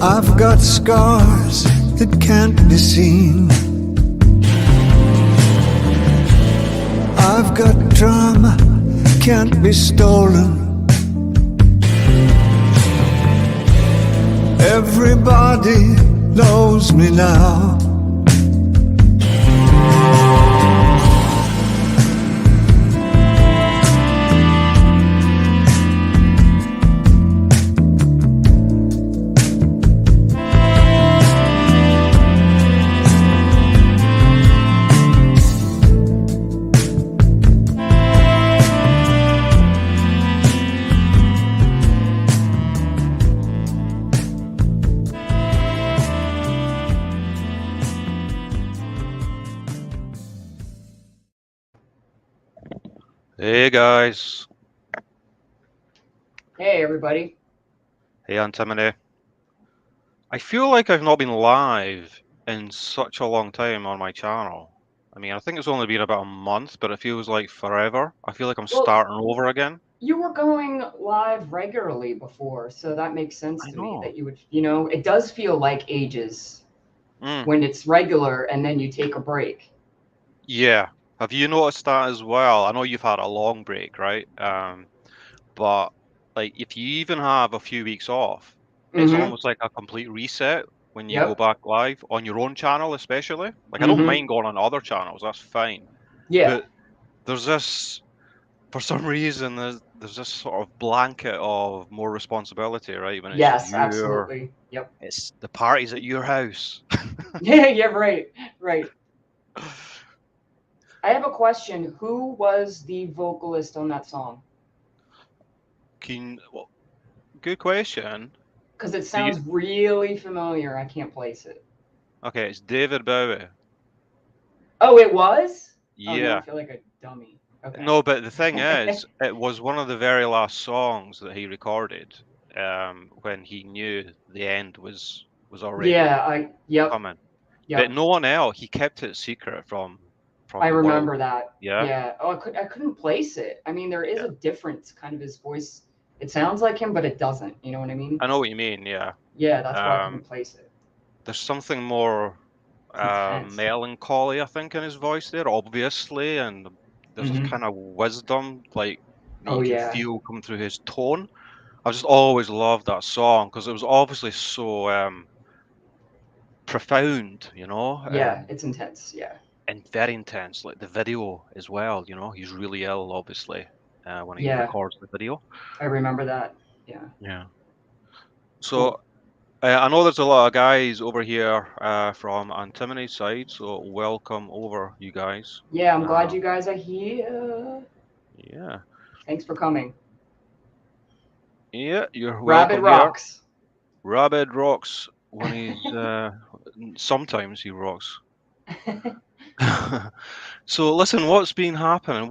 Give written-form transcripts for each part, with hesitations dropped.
I've got scars that can't be seen. I've got drama, can't be stolen. Everybody knows me now. Hey guys. Hey everybody. Hey Antimone. I feel like I've not been live in such a long time on my channel. I mean, I think it's only been about a month, but it feels like forever. I feel like I'm Well, starting over again. you were going live regularly before, so that makes sense I to me know. that you would, it does feel like ages Mm, when it's regular and then you take a break. yeah. Have you noticed that as well? I know you've had a long break, right? But like if you even have a few weeks off, it's Mm-hmm. almost like a complete reset when you go Yep. back live on your own channel, especially. Like I don't Mm-hmm. mind going on other channels, that's fine. Yeah. But there's this, for some reason, there's this sort of blanket of more responsibility, right? When it's Yes, absolutely. Yep. it's the party's at your house. Yeah, yeah, right. Right. I have a question. Who was the vocalist on that song? Well, good question. Because it Do you? sounds really familiar. I can't place it. Okay, it's David Bowie. Oh, it was? Oh, now I Yeah. feel like a dummy. Okay. No, but the thing is, it was one of the very last songs that he recorded, when he knew the end was already Yeah, yep, coming. But yep. no one else. He kept it secret I from the world. remember that. Yeah. Yeah. Oh, I couldn't place it. I mean, there is Yeah. a difference, kind of his voice. It sounds like him, but it doesn't. You know what I mean? I know what you mean. Yeah. Yeah, that's why I couldn't Um, place it. there's something more It's intense. melancholy, I think, in his voice there, obviously, and there's this Hmm. kind of wisdom, like that Oh you can yeah. feel coming through his tone. I've just always loved that song because it was obviously so profound, Yeah, it's intense. Yeah. and very intense. Like the video as well, he's really ill, obviously, when he Yeah, records the video. I remember that. Yeah. Yeah. So Cool. I know there's a lot of guys over here from Antimony's side, so welcome over, you guys. Yeah, I'm glad Uh, you guys are here. yeah, Thanks for coming. yeah, you're Rabid welcome here. rocks. Rabid rocks when he's sometimes he rocks. So listen, what's been happening?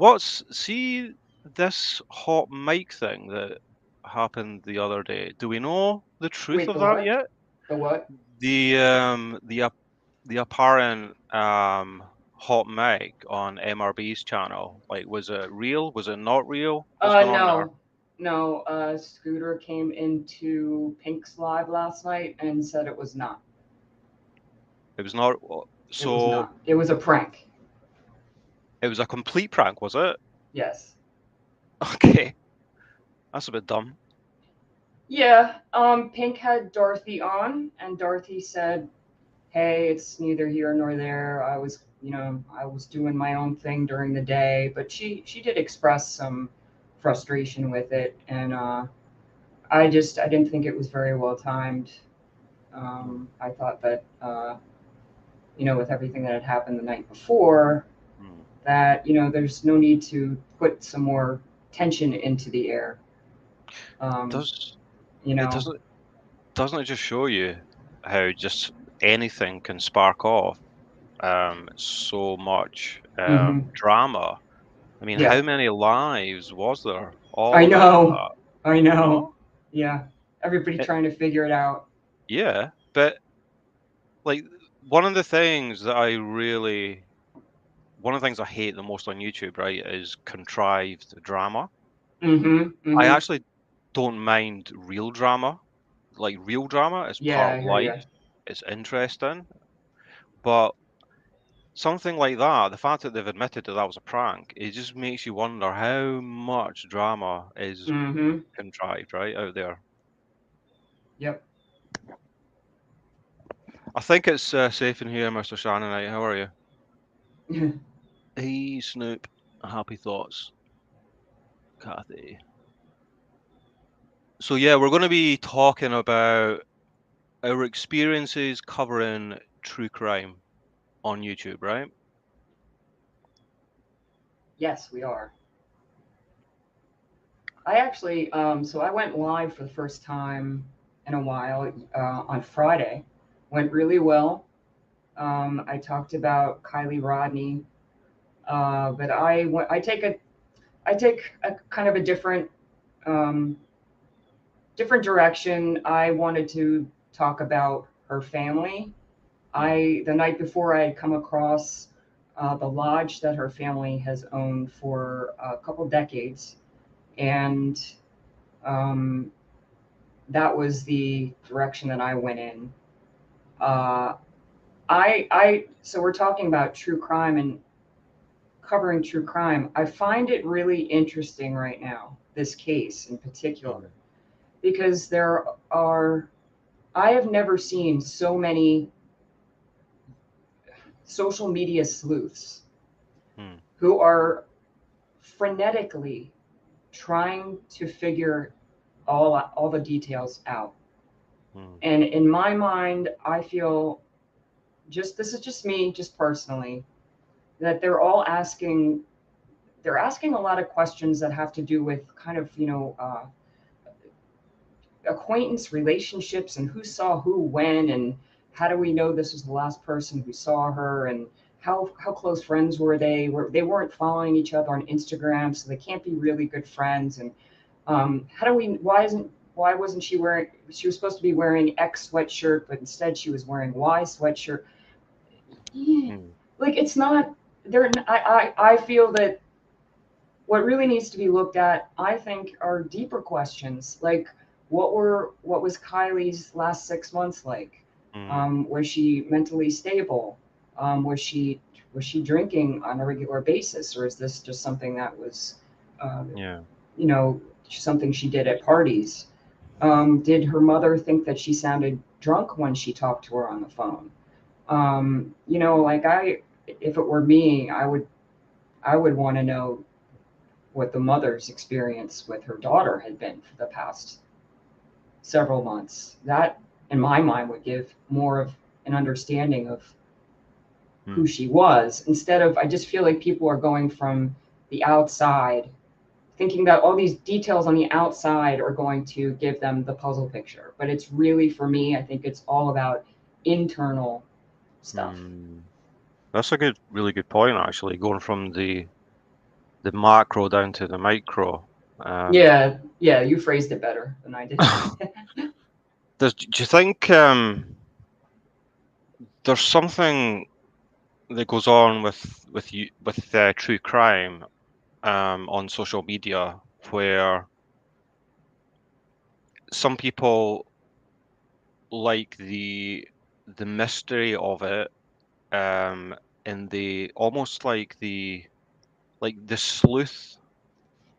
See this hot mic thing that happened the other day? Do we know the truth Wait, of the that what? yet? The what? The apparent hot mic on MRB's channel. Like, was it real? Was it not real? What's going on there? No, no. Scooter came into Pink's live last night and said it was not. It was not. It was So not. It was a prank. it was a complete prank, was it? Yes. Okay, that's a bit dumb. Yeah. Pink had Dorothy on, and Dorothy said, "Hey, it's neither here nor there. I was doing my own thing during the day, but she did express some frustration with it, and I didn't think it was very well timed. Hmm, I thought that with everything that had happened the night before, hmm. that there's no need to put some more tension into the air. Um, Does you it know, doesn't it just show you how just anything can spark off so much hmm drama? I mean, yeah, how many lives was there all I about know, that? I You know, know? yeah. Everybody It, trying to figure it out. yeah, but like one of the things that one of the things I hate the most on YouTube, right, is contrived drama. Hmm. I Hmm. actually don't mind real drama. like real drama. It's Yeah, part I of hear you. life. It's interesting, but something like that, the fact that they've admitted that that was a prank, it just makes you wonder how much drama is Mm-hmm. contrived, right, out there. Yep. I think it's safe in here, Mr. Shannonite. How are you? Hey, Snoop. Happy thoughts, Kathy. So yeah, we're going to be talking about our experiences covering true crime on YouTube, right? Yes, we are. I actually, so I went live for the first time in a while on Friday. Went really well. I talked about Kylie Rodney, but I take a kind of a um, different direction. I wanted to talk about her family. The night before I had come across the lodge that her family has owned for a couple decades, and um, that was the direction that I went in. Uh, so we're talking about true crime and covering true crime. I find it really interesting right now, this case in particular, Mm, because I have never seen so many social media sleuths mm, who are frenetically trying to figure all the details out. mm, And in my mind, I feel this is just me, just personally, that they're asking a lot of questions that have to do with kind of acquaintance relationships and who saw who when and how do we know this was the last person who saw her and how close friends were they? They weren't following each other on Instagram, so they can't be really good friends. And how do we? Why wasn't she wearing? She was supposed to be wearing X sweatshirt, but instead she was wearing Y sweatshirt. Yeah, mm, like it's not. There. I feel that what really needs to be looked at, I think, are deeper questions like what was Kylie's last 6 months like? mm. Was she mentally stable? Was she drinking on a regular basis, or is this just something that was, uh, Yeah. something she did at parties? Did her mother think that she sounded drunk when she talked to her on the phone? Like if it were me, I would want to know what the mother's experience with her daughter had been for the past several months. That, in my mind, would give more of an understanding of who Mm. she was instead of, I just feel like people are going from the outside, thinking that all these details on the outside are going to give them the puzzle picture. But it's really, for me, I think it's all about internal stuff. Mm. That's a really good point, actually, going from the macro down to the micro. Um, Yeah, yeah, you phrased it better than I did. do you think there's something that goes on with true crime on social media where some people like the mystery of it, um, and the almost like the sleuth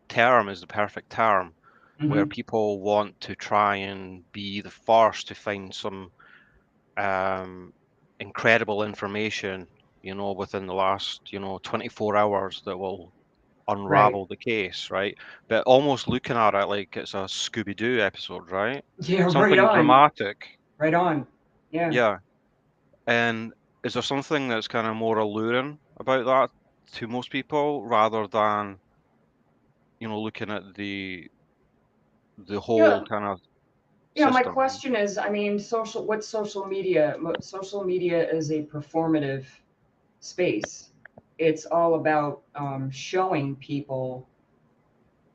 term is the perfect term, where Hmm. people want to try and be the first to find some um, incredible information, within the last, 24 hours that will Right. unravel the case, right? But almost looking at it like it's a Scooby-Doo episode, right? Yeah, right Something on. dramatic. Right on. Yeah. Yeah. And is there something that's kind of more alluring about that to most people rather than, looking at the whole Yeah. kind of My system? question is, I mean, what's social media? Social media is a performative space. It's all about showing people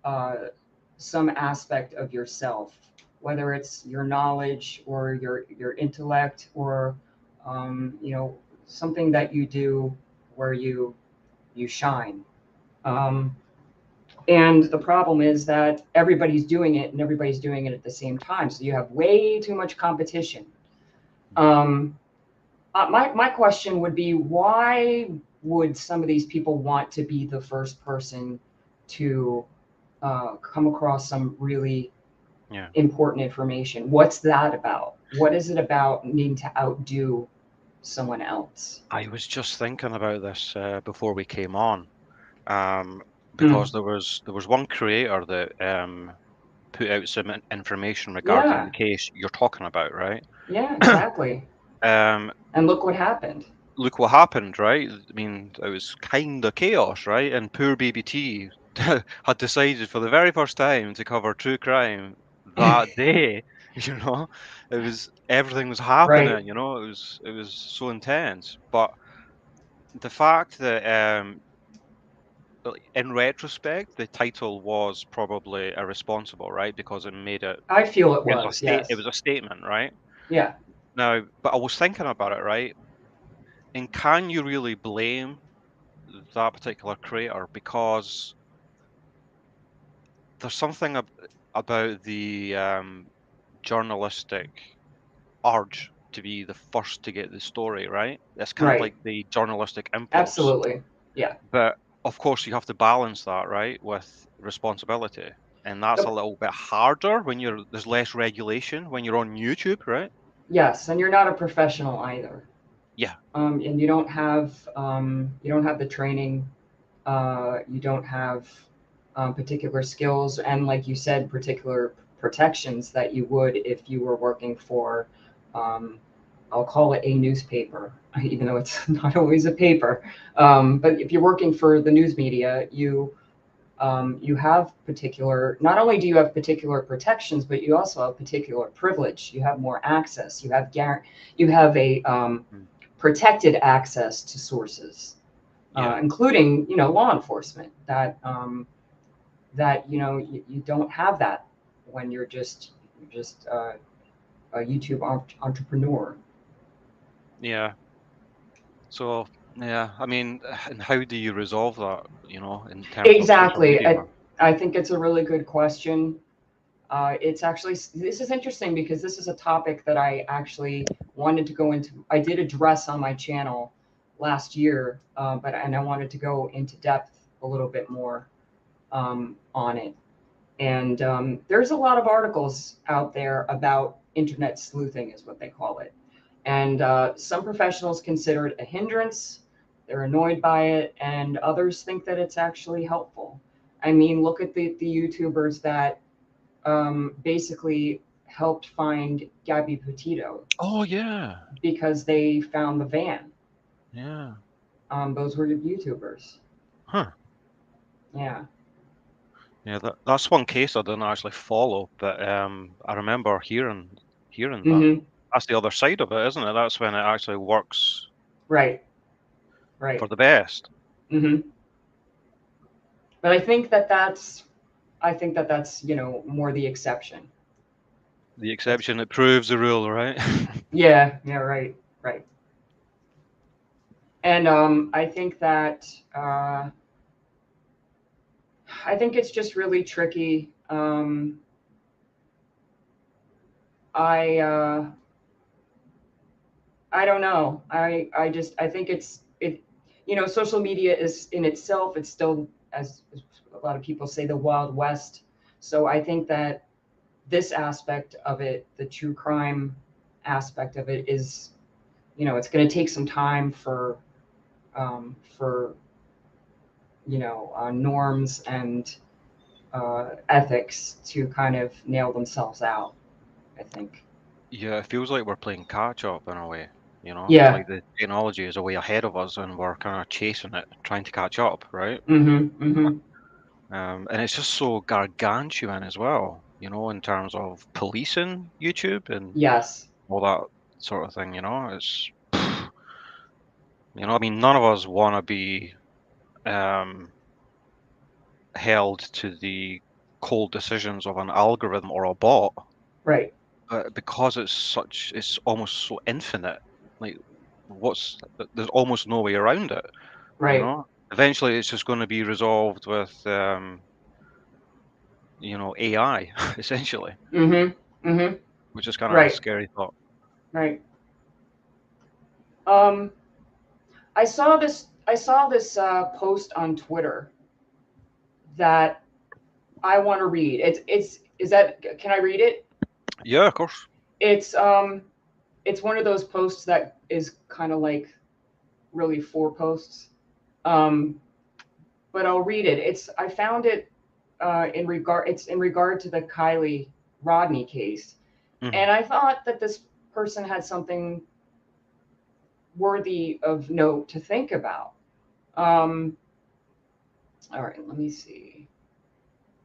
uh, some aspect of yourself, whether it's your knowledge or your intellect or something that you do where you shine. Um, And the problem is that everybody's doing it and everybody's doing it at the same time. So you have way too much competition. My question would be, why would some of these people want to be the first person to come across some really important information? What's that about? What is it about needing to outdo someone else? I was just thinking about this before we came on, because there was one creator that put out some information regarding Yeah, the case you're talking about, right? yeah, exactly. Um, And look what happened. Look what happened, right? I mean, it was kind of chaos, right? And poor BBT had decided for the very first time to cover true crime that day. You know, it was everything was Right, happening. You know, it was so intense. But the fact that in retrospect, the title was probably irresponsible, right? Because it made it I feel it it was a was, state it yes. was a statement, right? Yeah, Now, but I was thinking about it, right? And can you really blame that particular creator? Because there's something about the journalistic urge to be the first to get the story, right? It's kind of right. like the journalistic impulse. Absolutely. Yeah. But of course, you have to balance that, right, with responsibility. And that's a Yep. little bit harder when there's less regulation when you're on YouTube, right? Yes, and you're not a professional either. Yeah, And you don't have the training. You don't have particular skills, and like you said, particular protections that you would if you were working for, um, I'll call it a newspaper, even though it's not always a paper. But if you're working for the news media, you have particular, not only do you have particular protections, but you also have particular privilege. You have more access. You have a mm, protected access to sources, yeah, including, law enforcement, that you don't have that when you're just a YouTube entrepreneur. yeah. So, yeah, I mean, and how do you resolve that, in terms of social Exactly. media? I think it's a really good question. It's actually, this is interesting because this is a topic that I actually wanted to go into. I did address on my channel last year, and I wanted to go into depth a little bit more on it. And there's a lot of articles out there about internet sleuthing, is what they call it. And some professionals consider it a hindrance. They're annoyed by it, and others think that it's actually helpful. I mean, look at the YouTubers that basically helped find Gabby Petito Oh, yeah, because they found the van. yeah. Those were YouTubers. Huh. Yeah. Yeah, that's one case I didn't actually follow, but I remember hearing that. Mm-hmm. That's the other side of it, isn't it? That's when it actually works Right. for Right. the best. Mm-hmm. But I think that that's more the exception. The That's exception that proves the rule, right? Yeah. Yeah. Right. Right. And uh, I think it's just really tricky. I I don't know. I think social media is in itself, it's still, as a lot of people say, the Wild West. So I think that this aspect of it, the true crime aspect of it, is, it's going to take some time for norms and ethics to kind of nail themselves out, I think. Yeah, it feels like we're playing catch up in a way, Yeah. like the technology is a way ahead of us and we're kind of chasing it, trying to catch up, right? Mm-hmm. Mm-hmm. And it's just so gargantuan as well, in terms of policing YouTube and Yes. all that sort of thing, it's, I mean, none of us want to be um, held to the cold decisions of an algorithm or a bot, Right. but because it's almost so infinite, like there's almost no way around it, Right. Eventually, it's just going to be resolved with AI essentially, which is kind of a Right. scary thought. Right. Um, I saw this. Post on Twitter that I want to read. It's is that can I read it? Yeah, of course. It's it's one of those posts that is kind of like really 4 posts. Um, but I'll read it. I found it it's in regard to the Kylie Rodney case, Mhm. and I thought that this person had something worthy of note to think about. Um, all right, let me see.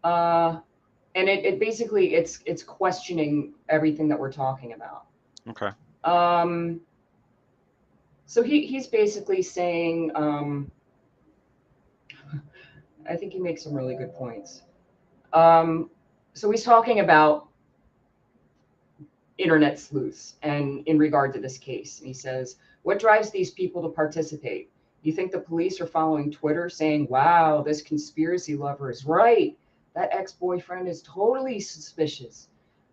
And it basically it's questioning everything that we're talking about. Okay. Um, so he's basically saying, I think he makes some really good points. So he's talking about internet sleuths and in regard to this case. And he says, what drives these people to participate? You think the police are following Twitter saying, wow, this conspiracy lover is right. That ex-boyfriend is totally suspicious.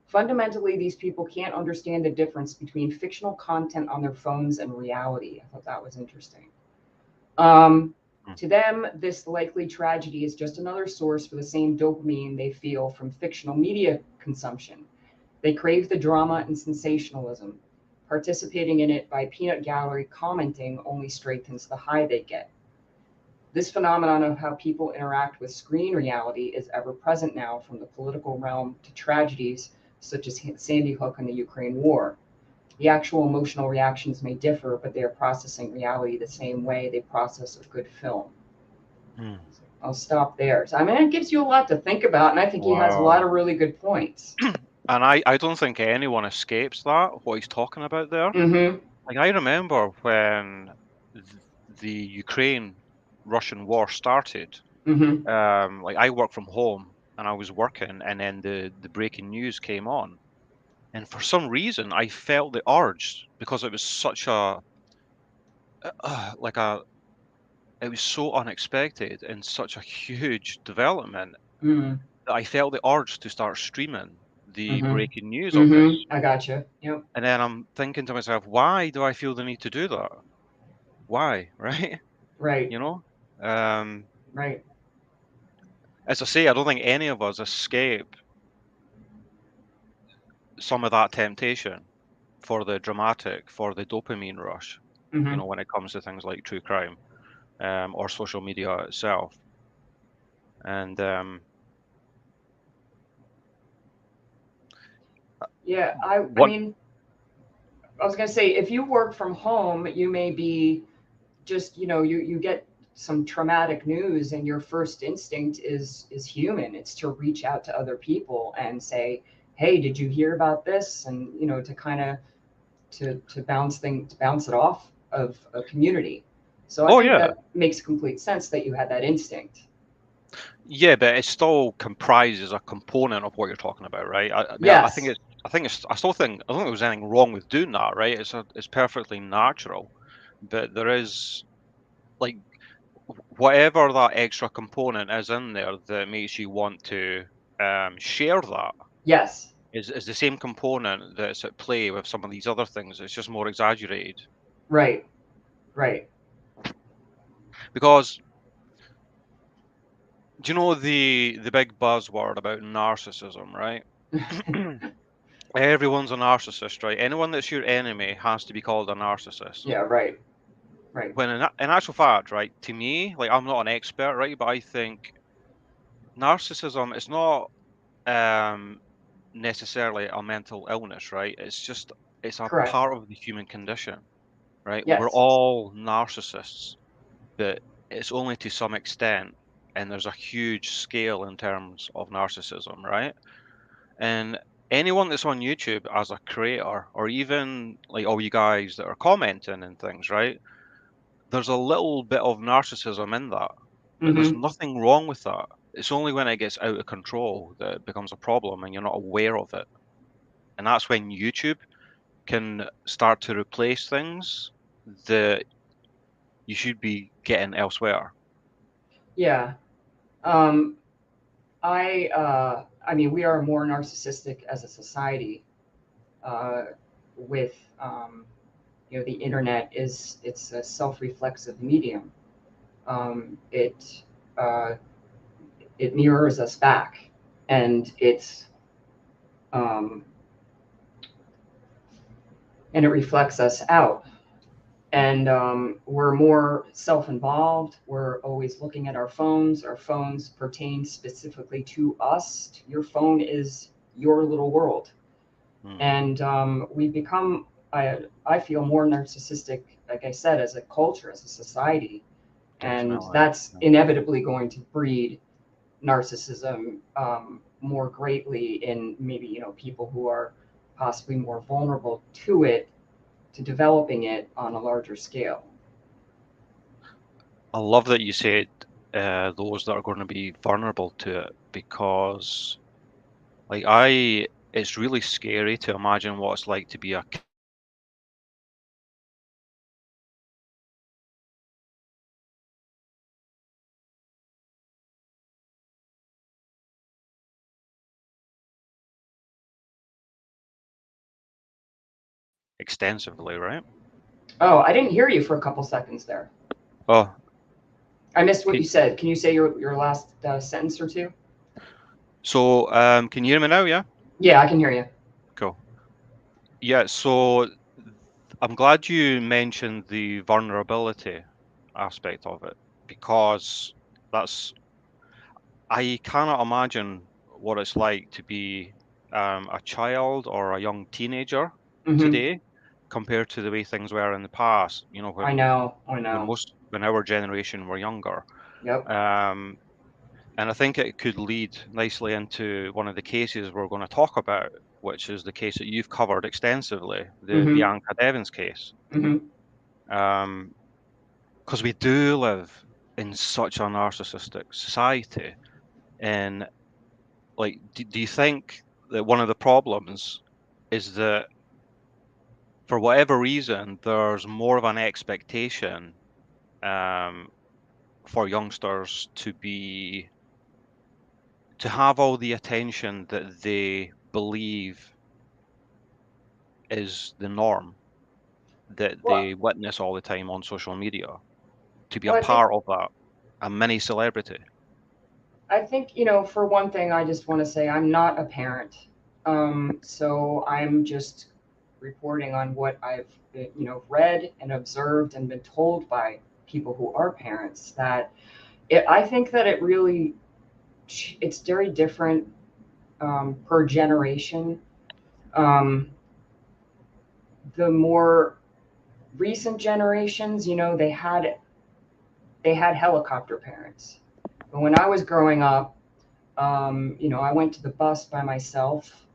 Fundamentally, these people can't understand the difference between fictional content on their phones and reality. I thought that was interesting. Um, Mm. to them, this likely tragedy is just another source for the same dopamine they feel from fictional media consumption. They crave the drama and sensationalism. Participating in it by peanut gallery commenting only strengthens the high they get. This phenomenon of how people interact with screen reality is ever present now, from the political realm to tragedies such as Sandy Hook and the Ukraine war. The actual emotional reactions may differ, but they are processing reality the same way they process a good film. Hmm. I'll stop there. So, I mean, it gives you a lot to think about, and I think he has a lot Wow. of really good points. And I don't think anyone escapes that, what he's talking about there. Mm-hmm. Like, I remember when the Ukraine-Russian war started, Mm-hmm. like I worked from home and I was working, and then the breaking news came on. And for some reason, I felt the urge, because it was such like it was so unexpected and such a huge development, Mm-hmm. that I felt the urge to start streaming the breaking news Mm-hmm. of this. Mm-hmm. I gotcha. Yep. And then I'm thinking to myself, why do I feel the need to do that? Why, right? Right. You know? Um, Right. as I say, I don't think any of us escape some of that temptation for the dramatic, for the dopamine rush, Mm-hmm. when it comes to things like true crime, or social media itself. And Yeah. I one, mean, I was gonna say, if you work from home, you may be just, you get some traumatic news, and your first instinct is human. It's to reach out to other people and say, hey, did you hear about this? And to kind of to bounce it off of a community. So I oh think yeah, that makes complete sense that you had that instinct. yeah, but it still comprises a component of what you're talking about, right? I mean, Yes. I still think, I don't think there's anything wrong with doing that, right? It's perfectly natural, but there is, like, whatever that extra component is in there that makes you want to share that Yes. is the same component that's at play with some of these other things. It's just more exaggerated. Right. Right. Because do you know the big buzzword about narcissism, right? Everyone's a narcissist, right? Anyone that's your enemy has to be called a narcissist. Yeah. Right. Right. When in actual fact, right, to me, like, I'm not an expert, right, but I think narcissism is not um necessarily a mental illness, right? It's a Correct. part of the human condition, right? We're Yes. all narcissists, but it's only to some extent, and there's a huge scale in terms of narcissism, right? And anyone that's on YouTube as a creator, or even like all you guys that are commenting and things, right? There's a little bit of narcissism in that, but there's Mm-hmm. nothing wrong with that. It's only when it gets out of control that it becomes a problem and you're not aware of it. And that's when YouTube can start to replace things that you should be getting elsewhere. Yeah. Um, I mean, we are more narcissistic as a society with, the internet it's a self-reflexive medium. Um, it uh, it mirrors us back, and um, it reflects us out. And we're more self-involved. We're always looking at our phones. Our phones pertain specifically to us. Your phone is your little world. Hmm. And we become, I feel, more narcissistic, like I said, as a culture, as a society. And Definitely. that's inevitably going to breed narcissism more greatly in maybe, people who are possibly more vulnerable to it, to developing it on a larger scale. I love that you said those that are going to be vulnerable to it, because it's really scary to imagine what it's like to be a extensively, right? Oh, I didn't hear you for a couple seconds there. Oh, I missed what okay. you said. Can you say your last sentence or two? So, can you hear me now? Yeah, Yeah, I can hear you. cool. Yeah, so I'm glad you mentioned the vulnerability aspect of it, because that's I cannot imagine what it's like to be a child or a young teenager Hmm. today compared to the way things were in the past. I When know. I know. when our generation were younger. Yep. Um, and I think it could lead nicely into one of the cases we're going to talk about, which is the case that you've covered extensively, the Hmm. Bianca Devins case. Hmm. Because we do live in such a narcissistic society. And do you think that one of the problems is that for whatever reason, there's more of an expectation um, for youngsters to have all the attention that they believe is the norm, that Well, they witness all the time on social media, to be a well, I think part of that, a mini celebrity? I think, for one thing, I just want to say I'm not a parent. So I'm just reporting on what I've, read and observed and been told by people who are parents, that I think that it's very different per generation. Um, the more recent generations, they had helicopter parents. But when I was growing up, I went to the bus by myself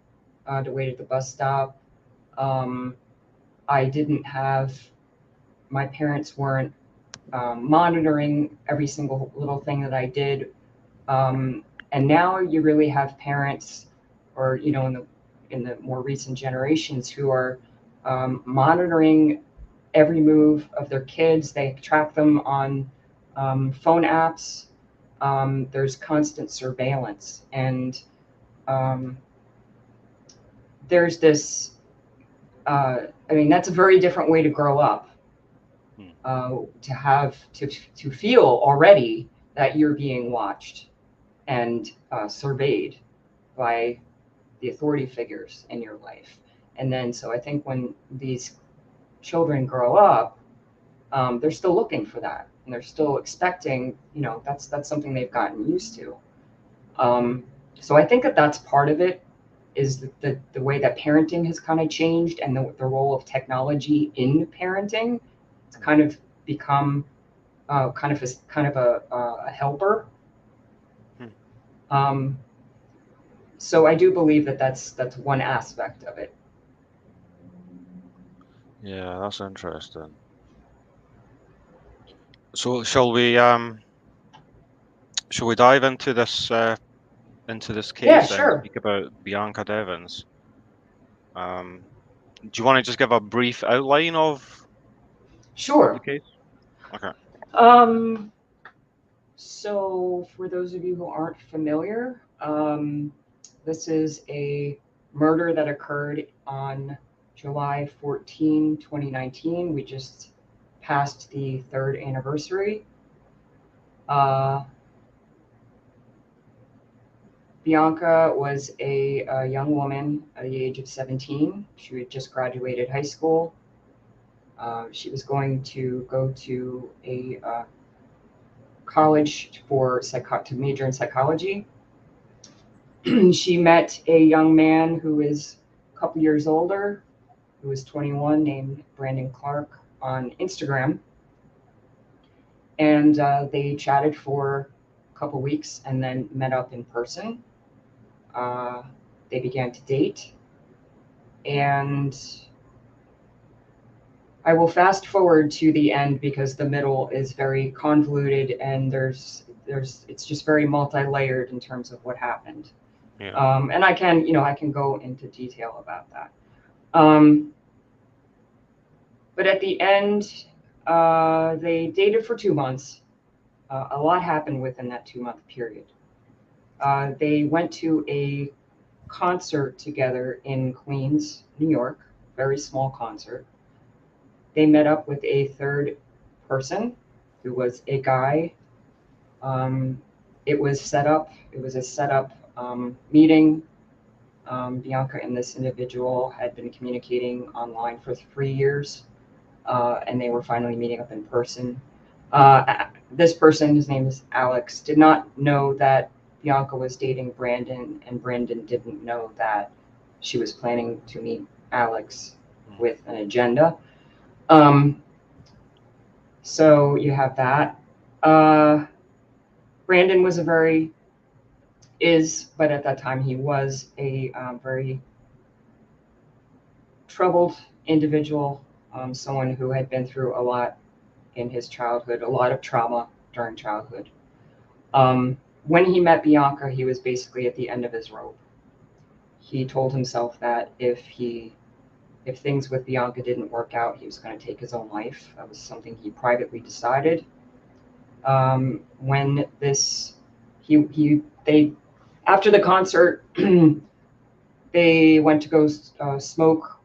to wait at the bus stop. Um, I didn't have, my parents weren't monitoring every single little thing that I did. And now you really have parents, or in the more recent generations, who are monitoring every move of their kids. They track them on phone apps. There's constant surveillance, and um, there's this. I mean, that's a very different way to grow up. Hmm. To feel already that you're being watched and surveyed by the authority figures in your life. And then, so I think when these children grow up, they're still looking for that, and they're still expecting, that's something they've gotten used to. Um, so I think that that's part of it, is the way that parenting has kind of changed, and the role of technology in parenting. It's kind of become kind of a helper. Hmm. Um, so I do believe that that's one aspect of it. Yeah, that's interesting. So shall we dive into this Yeah, case and sure. speak about Bianca Devins? Do you want to just give a brief outline of the Sure. case? Okay. So for those of you who aren't familiar, This is a murder that occurred on July 14, 2019. We just passed the 3rd anniversary. Bianca was a young woman at the age of 17. She had just graduated high school. She was going to go to a college to major in psychology. She met a young man who is a couple years older, who was 21, named Brandon Clark, on Instagram. And they chatted for a couple weeks and then met up in person. They began to date. And I will fast forward to the end because the middle is very convoluted and it's just very multi-layered in terms of what happened. Yeah. And I can go into detail about that. But at the end, they dated for 2 months. A lot happened within that 2-month period. They went to a concert together in Queens, New York, very small concert. They met up with a third person who was a guy. It was a set up meeting. Bianca and this individual had been communicating online for 3 years, and they were finally meeting up in person. This person, his name is Alex, did not know that Bianca was dating Brandon, and Brandon didn't know that she was planning to meet Alex with an agenda. So you have that. Brandon was but at that time he was a very troubled individual, someone who had been through a lot in his childhood, a lot of trauma during childhood. When he met Bianca, he was basically at the end of his rope. He told himself that if things with Bianca didn't work out, he was going to take his own life. That was something he privately decided. When after the concert, they went to go smoke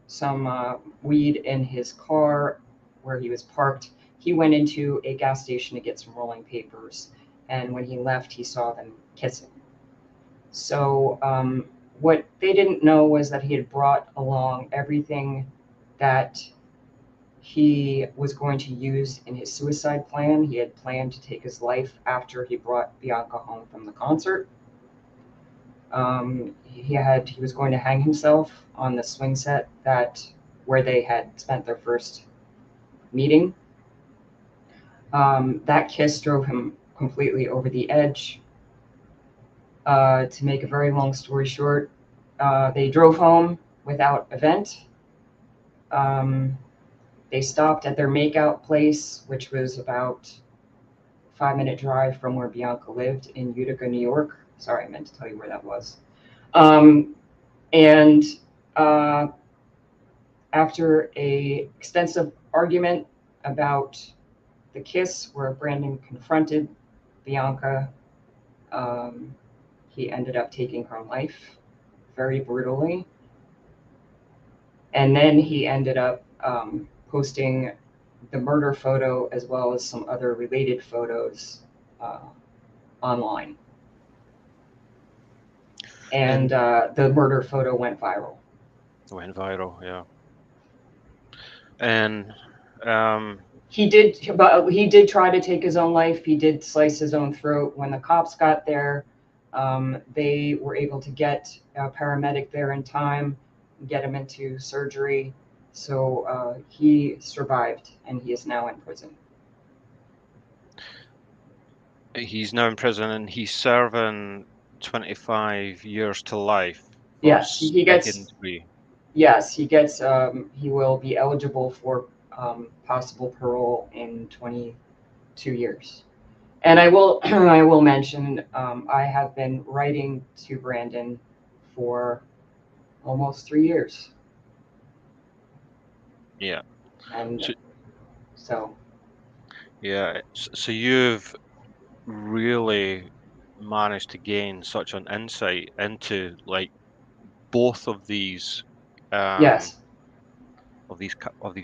some weed in his car where he was parked. He went into a gas station to get some rolling papers, and when he left, he saw them kissing. So what they didn't know was that he had brought along everything that he was going to use in his suicide plan. He had planned to take his life after he brought Bianca home from the concert. He was going to hang himself on the swing set where they had spent their first meeting. That kiss drove him completely over the edge. To make a very long story short, they drove home without event. They stopped at their makeout place, which was about a 5-minute drive from where Bianca lived in Utica, New York. Sorry, I meant to tell you where that was. And after a extensive argument about the kiss where Brandon confronted Bianca, he ended up taking her life very brutally. And then he ended up posting the murder photo as well as some other related photos online. And the murder photo went viral. Went viral, yeah. And he did try to take his own life. He did slice his own throat. When the cops got there, they were able to get a paramedic there in time, get him into surgery. So he survived, and he is now in prison. He's now in prison, and he's serving 25 years to life. Yes, he gets. Degree. Yes, he gets. He will be eligible for possible parole in 22 years. And I will mention, I have been writing to Brandon for almost 3 years. Yeah. And so. Yeah. So you've really managed to gain such an insight into like both of these Yes. of these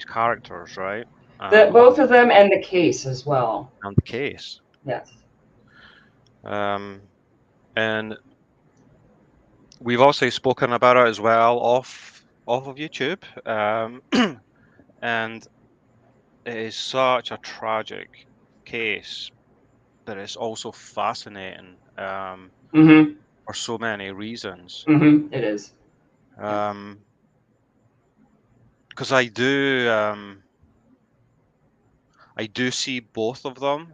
characters, right? Both of them and the case as well. And the case. Yes. And we've also spoken about it as well off of YouTube. And it is such a tragic case, but it's also fascinating Mm-hmm. for so many reasons. Mm-hmm. It is. Because I do see both of them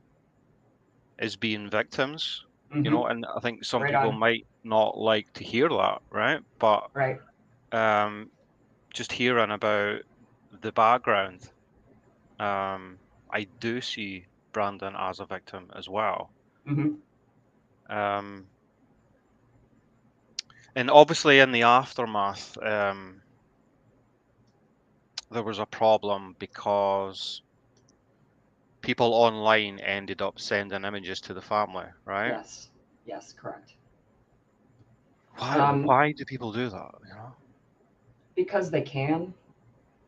as being victims, you Mm-hmm. know, and I think some Right people on. might not like to hear that, right? But Right. just hearing about the background, I do see Brandon as a victim as well. Mm-hmm. Um, and obviously in the aftermath, there was a problem because people online ended up sending images to the family, right? Yes. Yes. Correct. Why do people do that, you know? Because they can.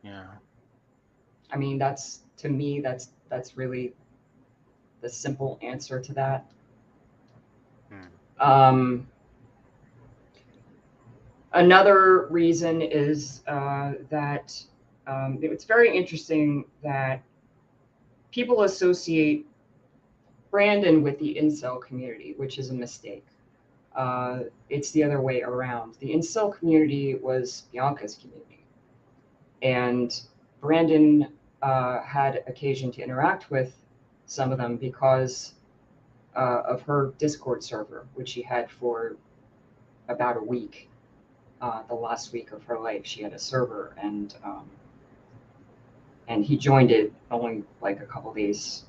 Yeah. I mean, that's to me, that's really the simple answer to that. Um, Another reason is that it's very interesting that people associate Brandon with the incel community, which is a mistake. It's the other way around. The incel community was Bianca's community, and Brandon had occasion to interact with some of them because of her Discord server, which she had for about a week. The last week of her life, she had a server, and he joined it only like a couple days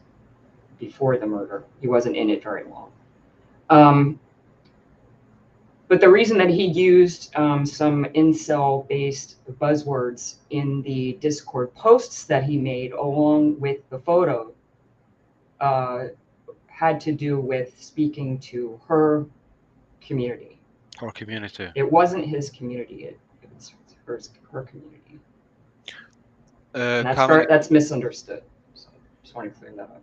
before the murder. He wasn't in it very long. But the reason that he used some incel-based buzzwords in the Discord posts that he made along with the photo had to do with speaking to her community. Her community. It wasn't his community. It was her community. And that's misunderstood. So just want to clear that up.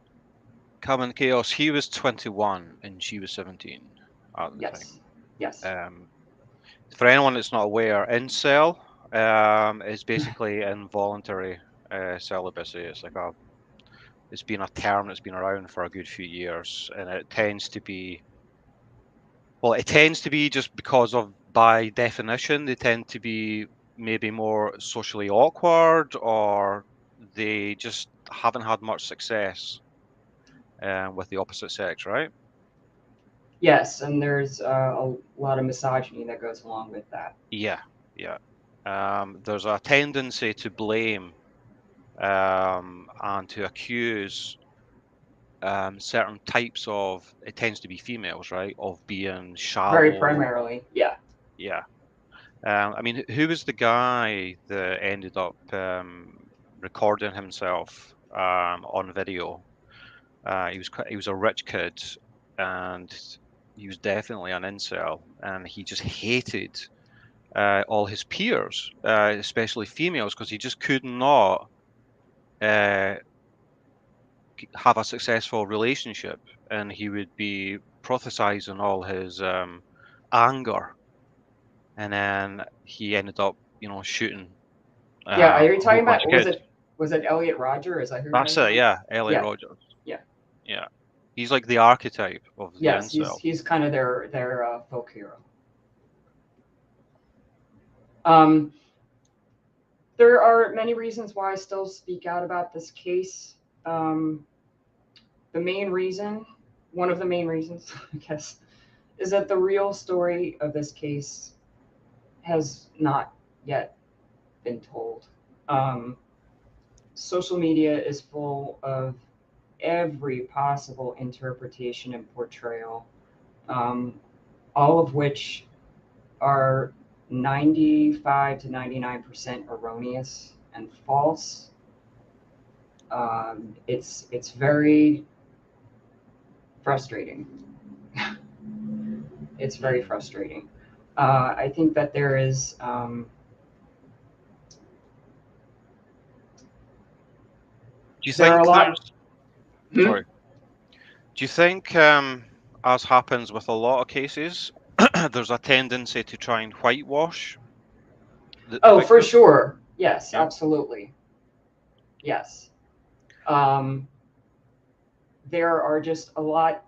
Common Chaos, he was 21 and she was 17 at the time. Yes. For anyone that's not aware, incel is basically involuntary celibacy. It's been a term that's been around for a good few years, and it tends to be just because of, by definition, they tend to be maybe more socially awkward, or they just haven't had much success with the opposite sex, right? Yes, and there's a lot of misogyny that goes along with that. Yeah. There's a tendency to blame and to accuse certain types of, it tends to be females, right, of being Very shallow. primarily, yeah. Yeah. I mean, who was the guy that ended up recording himself on video? He was a rich kid, and he was definitely an incel, and he just hated all his peers, especially females, because he just could not uh, have a successful relationship, and he would be prophesizing all his anger, and then he ended up, shooting Yeah, are a you whole talking bunch about, of was kids. it Elliot Rodger? Is that who you're That's talking it, about? yeah, Elliot Yeah, Rogers. yeah. Yeah, he's like the archetype of the Yes, incel. he's kind of their folk hero. Um, there are many reasons why I still speak out about this case. The main reason, one of the main reasons, I guess, is that the real story of this case has not yet been told. Social media is full of every possible interpretation and portrayal, all of which are 95 to 99% erroneous and false. It's very frustrating. It's very frustrating. I think that there is. Do you There are think a lot. there's Hmm? sorry? Do you think, as happens with a lot of cases, there's a tendency to try and whitewash the Oh, for victim? sure. Yes, Yeah. absolutely. Yes. Um, there are just a lot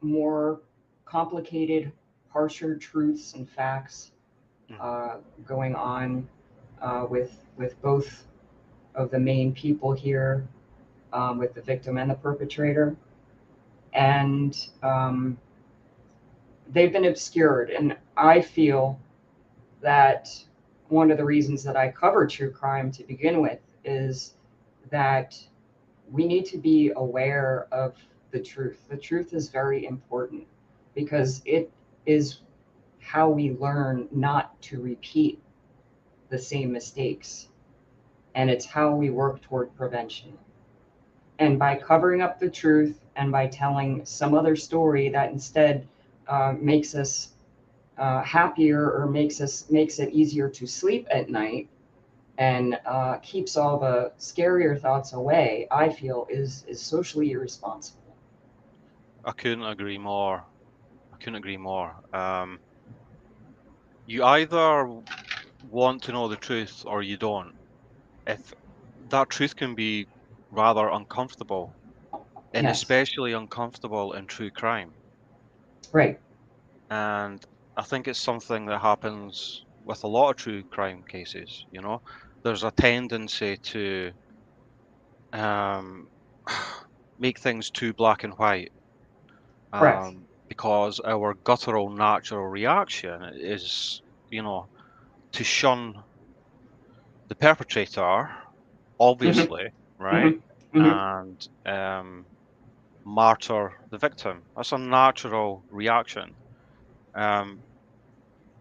more complicated, harsher truths and facts Mhm. uh, going on with both of the main people here, with the victim and the perpetrator, and they've been obscured. And I feel that one of the reasons that I cover true crime to begin with is that we need to be aware of the truth. The truth is very important because it is how we learn not to repeat the same mistakes, and it's how we work toward prevention. And by covering up the truth and by telling some other story that instead makes us happier or makes it easier to sleep at night and keeps all the scarier thoughts away, I feel is socially irresponsible. I couldn't agree more. I couldn't agree more. You either want to know the truth or you don't. If that truth can be rather uncomfortable, and Yes, especially uncomfortable in true crime. right. And I think it's something that happens with a lot of true crime cases, you know. There's a tendency to um, make things too black and white, Correct. because our guttural natural reaction is, you know, to shun the perpetrator, Hmm. obviously, Hmm. right? Hmm. And martyr the victim. That's a natural reaction. Um,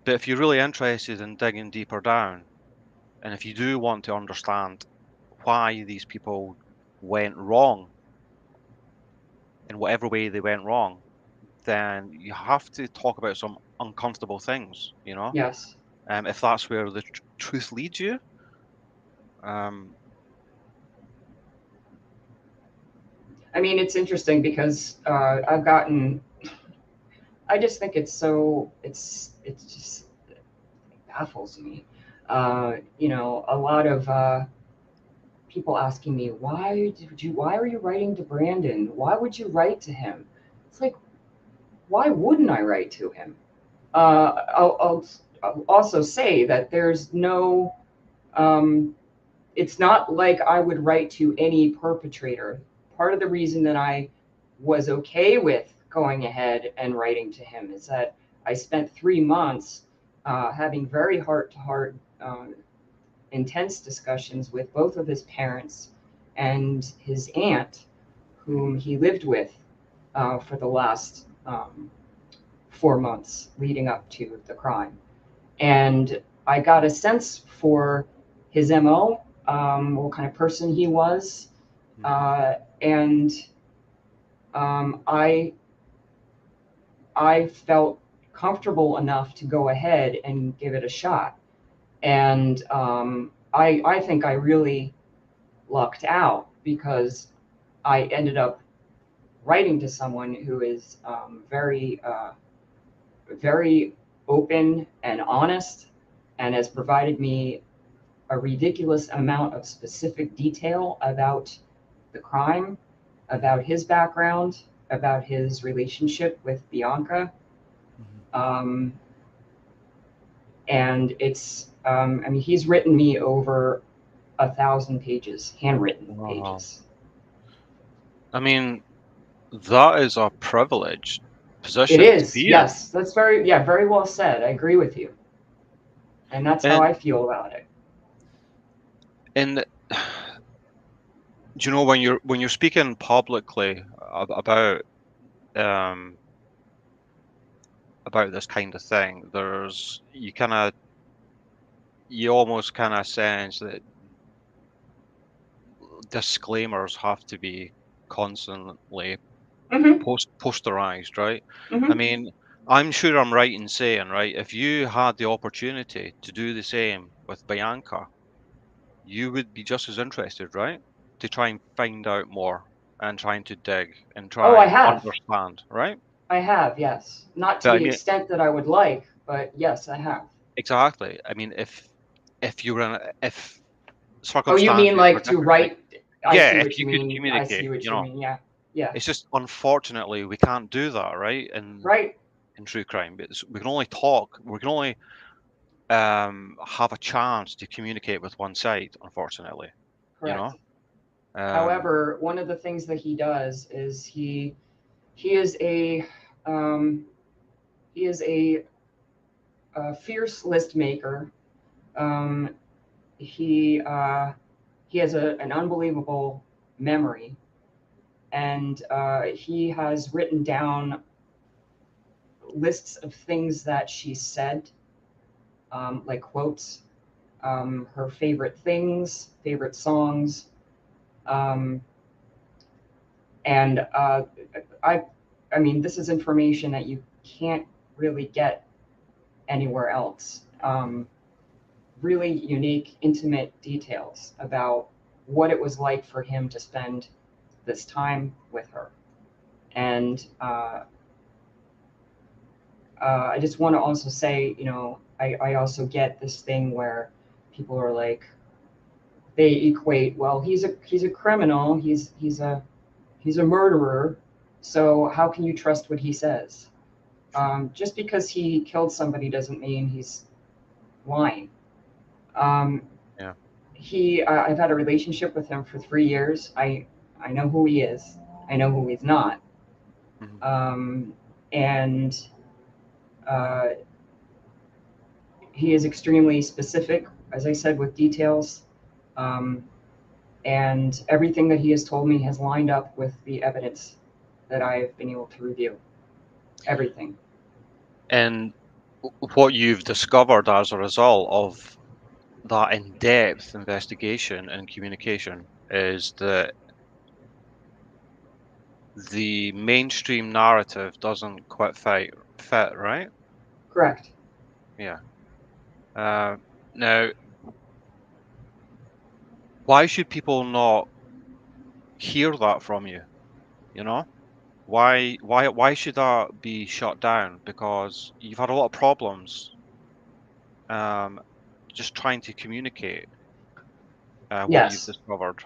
but if you're really interested in digging deeper down, and if you do want to understand why these people went wrong in whatever way they went wrong, then you have to talk about some uncomfortable things, you know? Yes. If that's where the truth leads you. Um, I mean, it's interesting because I've gotten. I just think it's so. It's just it baffles me. A lot of people asking me, why are you writing to Brandon? Why would you write to him? It's like, why wouldn't I write to him? I'll also say that there's no, um, it's not like I would write to any perpetrator. Part of the reason that I was okay with going ahead and writing to him is that I spent 3 months having very heart to heart, intense discussions with both of his parents and his aunt, whom he lived with for the last 4 months leading up to the crime. And I got a sense for his MO, what kind of person he was. mhm, And I felt comfortable enough to go ahead and give it a shot. And I think I really lucked out because I ended up writing to someone who is very open and honest and has provided me a ridiculous amount of specific detail about the crime, mhm, about his background, about his relationship with Bianca. mhm. Um, and I mean, he's written me over 1,000 pages, handwritten Wow. pages. I mean, that is a privileged It position to is, be in. yes. That's very well said. I agree with you. And that's how And I feel about it. and do you know when you're speaking publicly um about this kind of thing, you almost kind of sense that disclaimers have to be constantly Hmm. posterized, right? I Hmm. mean, I'm sure I'm right in saying, right, if you had the opportunity to do the same with Bianca, you would be just as interested, right? To try and find out more and trying to dig and Oh, try and understand, right? I have, yes. Not to But I the mean, extent that I would like, but yes, I have. exactly. I mean, if you were in, if Oh, you mean circumstances were like to different, like write? I yeah, see if what you you could mean. I see communicate, what you you know, mean. Yeah. Yeah. it's just unfortunately we can't do that, right? Right. In true crime, because we can only talk. We can only have a chance to communicate with one side, unfortunately. You Correct. know. Um, However, one of the things that he does is he is a um, he is a fierce list maker. Um, he has an unbelievable memory, and he has written down lists of things that she said, like quotes, her favorite things, favorite songs, um, and I, I mean, this is information that you can't really get anywhere else. Really unique, intimate details about what it was like for him to spend this time with her. And I just want to also say, I also get this thing where people are like, they equate, well, he's a criminal, he's a murderer, so how can you trust what he says? Just because he killed somebody doesn't mean he's lying. Um, yeah. I've had a relationship with him for 3 years. I know who he is. I know who he's not. Mhm. And uh, he is extremely specific, as I said, with details. Um, and everything that he has told me has lined up with the evidence that I've been able to review. Everything. And what you've discovered as a result of that in-depth investigation and communication is that the mainstream narrative doesn't quite fit, right? Correct. Yeah. Uh, Now, why should people not hear that from you? You know, why should that be shut down? Because you've had a lot of problems, um, just trying to communicate what you've Yes. discovered.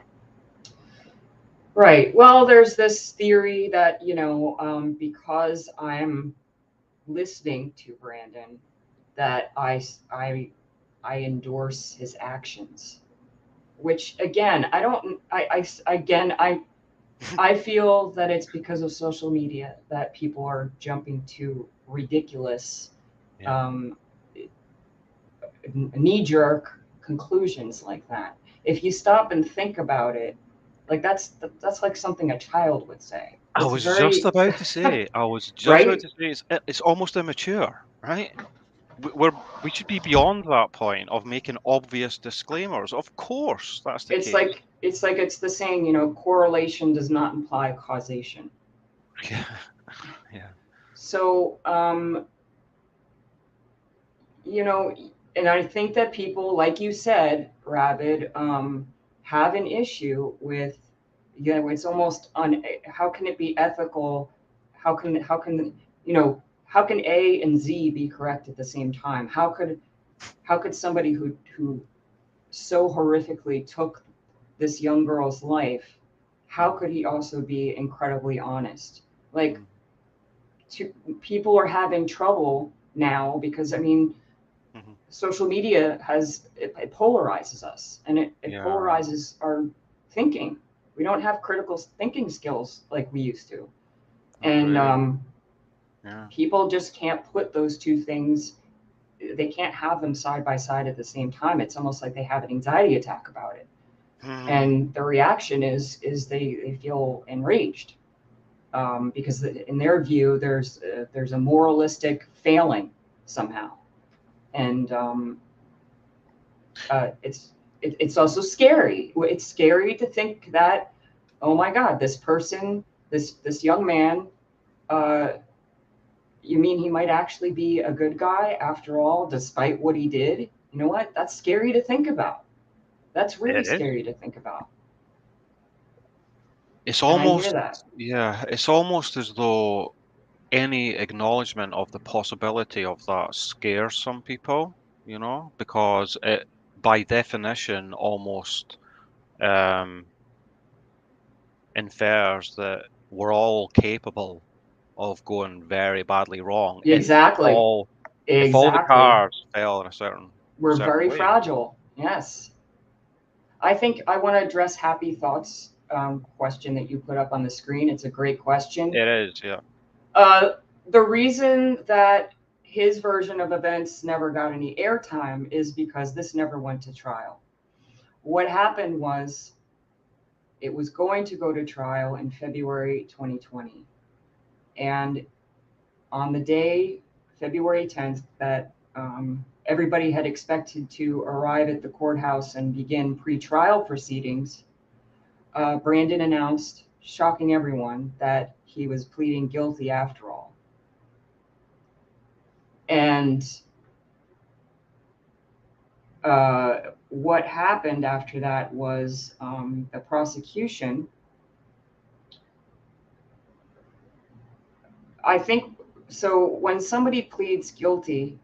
Right. Well, there's this theory that, because I'm listening to Brandon, that I endorse his actions, which again, I don't, again, I feel that it's because of social media that people are jumping to ridiculous, Yeah. um, knee-jerk conclusions like that. If you stop and think about it, like that's like something a child would say. I It's was just very about to say, I was just about right. to say, it's almost immature, right? We should be beyond that point of making obvious disclaimers. Of course, that's the It's case. like it's the saying, correlation does not imply causation. Yeah, yeah, So, you know, and I think that people, like you said, Rabid, have an issue with, it's almost on how can it be ethical? How can A and Z be correct at the same time? How could somebody who so horrifically took this young girl's life, how mhm, could he also be incredibly honest? Like, mhm, people are having trouble now because, I mean, mhm. social media it polarizes us, and it Yeah, polarizes our thinking. We don't have critical thinking skills like we used to. I And agree. Yeah. people just can't put those two things, they can't have them side by side at the same time. It's almost like they have an anxiety attack about it, Mhm. and the reaction is they feel enraged, because in their view there's a moralistic failing somehow. And it's also scary. It's scary to think that, oh my God, this person, this young man, uh, You mean he might actually be a good guy after all, despite what he did? You know what? That's scary to think about. That's really It is. scary to think about. It's And I hear almost, that. yeah, it's almost as though any acknowledgement of the possibility of that scares some people, you know, because it, by definition, almost um, infers that we're all capable of going very badly wrong Exactly. if all the Exactly. cards fell in a We're certain very way. fragile. Yes. I think I want to address Happy Thoughts question that you put up on the screen. It's a great question. It is, yeah. Uh, the reason that his version of events never got any airtime is because this never went to trial. What happened was it was going to go to trial in February 2020. And on the day, February 10th, that everybody had expected to arrive at the courthouse and begin pre-trial proceedings, Brandon announced, shocking everyone, that he was pleading guilty after all. And what happened after that was the prosecution, I think, so when somebody pleads guilty,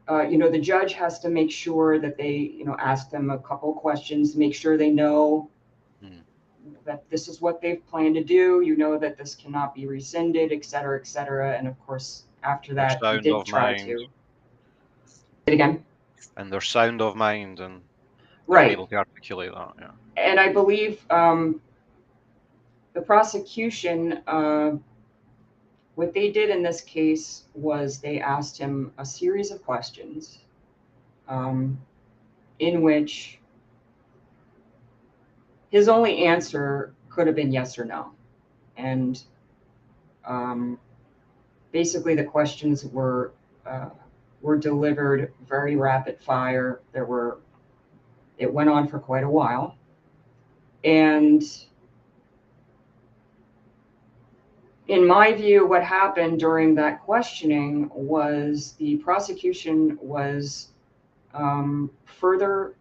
the judge has to make sure that they, ask them a couple questions, make sure they know Hmm. that this is what they've planned to do, that this cannot be rescinded, et cetera, et cetera. And of course, after Their that, he sound did of try mind, to. Say it again. and their sound of mind, and being Right. able to articulate that, yeah. And I believe the prosecution, what they did in this case was they asked him a series of questions um, in which his only answer could have been yes or no. And um, basically, the questions were delivered very rapid fire. It went on for quite a while, and in my view, what happened during that questioning was the prosecution was further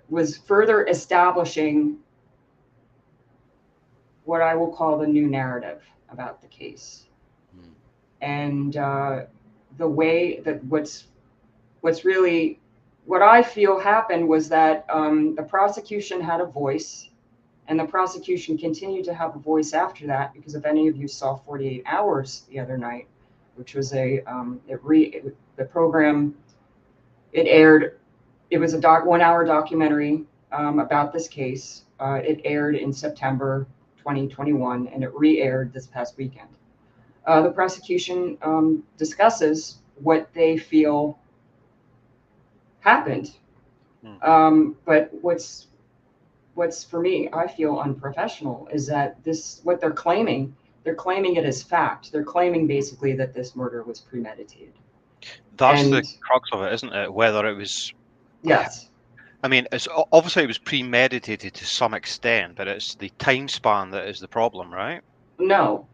was further establishing what I will call the new narrative about the case. Hmm. And the way that what's really what I feel happened was that the prosecution had a voice, and the prosecution continued to have a voice after that, because if any of you saw 48 Hours the other night, which was the program, it aired. It was a 1 hour documentary about this case. It aired in September 2021, and it re-aired this past weekend. The prosecution discusses what they feel happened. But what's for me, I feel unprofessional, is that what they're claiming it as fact. They're claiming basically that this murder was premeditated. That's the And crux of it, isn't it? Whether it was, yes, I mean, it's obviously it was premeditated to some extent, but it's the time span that is the problem, right? no,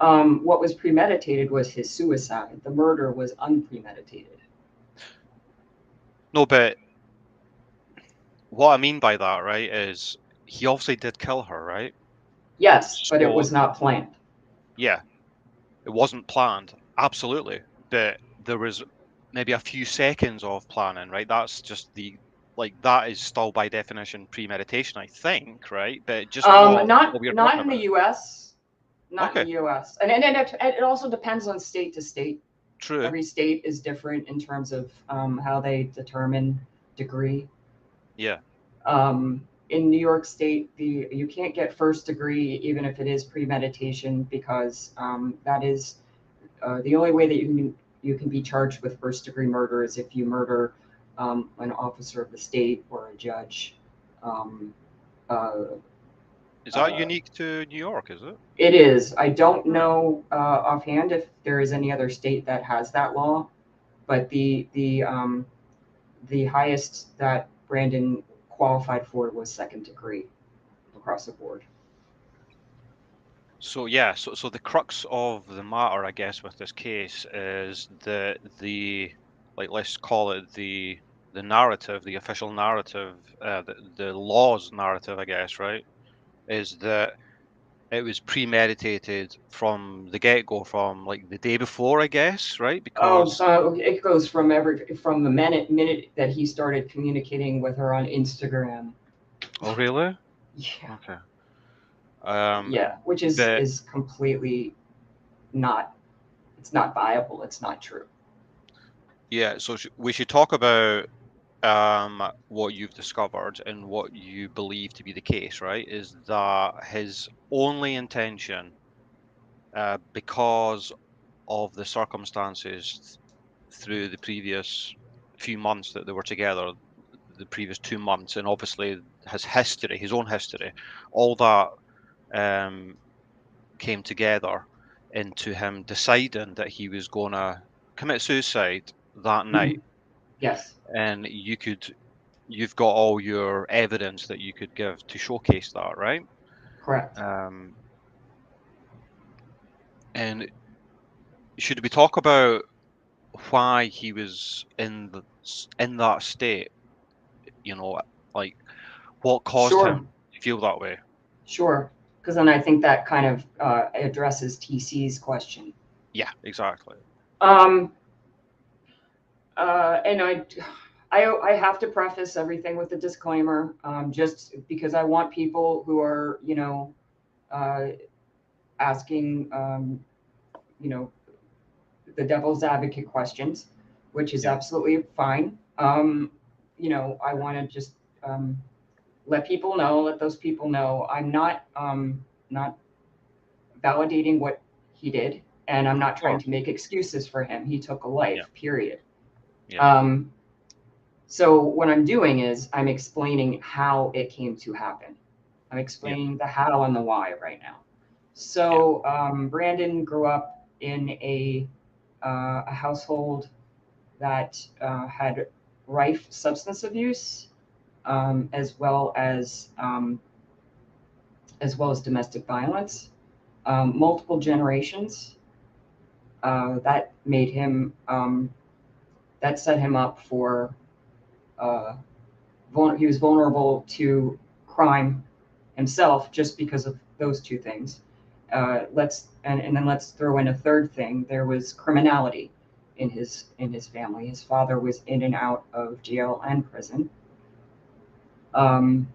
what was premeditated was his suicide. The murder was unpremeditated. No, but what I mean by that, right, is he obviously did kill her, right? Yes, but it So was not planned. yeah, it wasn't planned, absolutely, but there was maybe a few seconds of planning, right? That's just that is still by definition premeditation, I think, right? But just not what we are Not talking in the about. U.S. Not in Okay, the U.S. And it also depends on state to state. true. Every state is different in terms of how they determine degree. Yeah. In New York State, you can't get first degree even if it is premeditation, because that is the only way that you can be charged with first degree murder is if you murder an officer of the state or a judge. Um, uh, Is that uh, unique to New York, is it? it is. I don't Hmm. know offhand if there is any other state that has that law, but the highest that Brandon qualified for was second degree across the board. So yeah, so the crux of the matter, I guess, with this case is the like, let's call it the narrative, the official narrative, the law's narrative, I guess, right? Is that it was premeditated from the get-go, from like the day before, I guess, right? Oh, Because it goes from the minute that he started communicating with her on Instagram. oh really? Yeah, Okay. Um, yeah, which but is completely not. It's not viable. It's not true. yeah, so we should talk about what you've discovered and what you believe to be the case, right, is that his only intention, because of the circumstances through the previous few months that they were together, the previous 2 months, and obviously his history, his own history, all that um, came together into him deciding that he was going to commit suicide that night. Mhm. Yes, And you've got all your evidence that you could give to showcase that, right? correct. Um, and should we talk about why he was in that state? You know, like what caused Sure, him to feel that way? sure. Because then I think that kind of addresses TC's question. Yeah, exactly. Um, and I have to preface everything with a disclaimer, just because I want people who are, uh, asking, you know, the devil's advocate questions, which is Yeah, absolutely fine. I want to just let those people know I'm not validating what he did, and I'm of not trying course. to make excuses for him. He took a Yeah, life, period. yeah, Um, so what I'm doing is I'm explaining how it came to happen. I'm yeah, explaining the how and the why right now. yeah, So Brandon grew up in a household that had rife substance abuse, as well as domestic violence, multiple generations. That made him that set him up for uh, he was vulnerable to crime himself just because of those two things. And then let's throw in a third thing. There was criminality in his family. His father was in and out of jail and prison, um,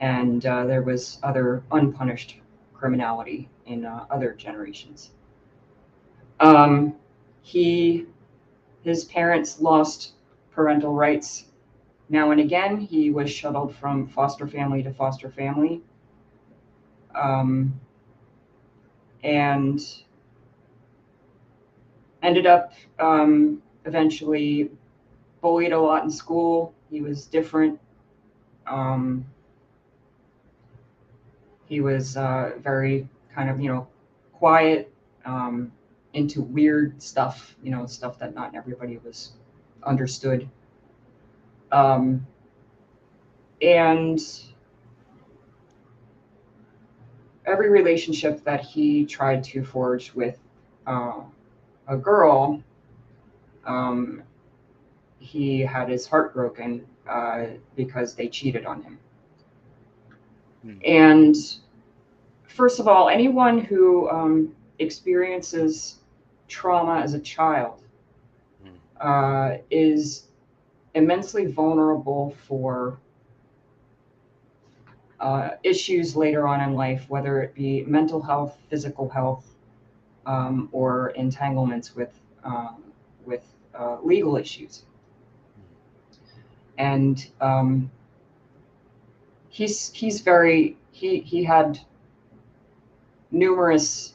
and there was other unpunished criminality in other generations. Um, he his parents lost parental rights now and again. He was shuttled from foster family to foster family, um, and ended up eventually bullied a lot in school. He was different. Um, he was very kind of, quiet, um, into weird stuff, stuff that not everybody was understood. Um, and every relationship that he tried to forge with uh, a girl, um, he had his heart broken because they cheated on him. mm, And first of all, anyone who experiences trauma as a child mm, is immensely vulnerable for issues later on in life, whether it be mental health, physical health, or entanglements with legal issues. mm, And he had numerous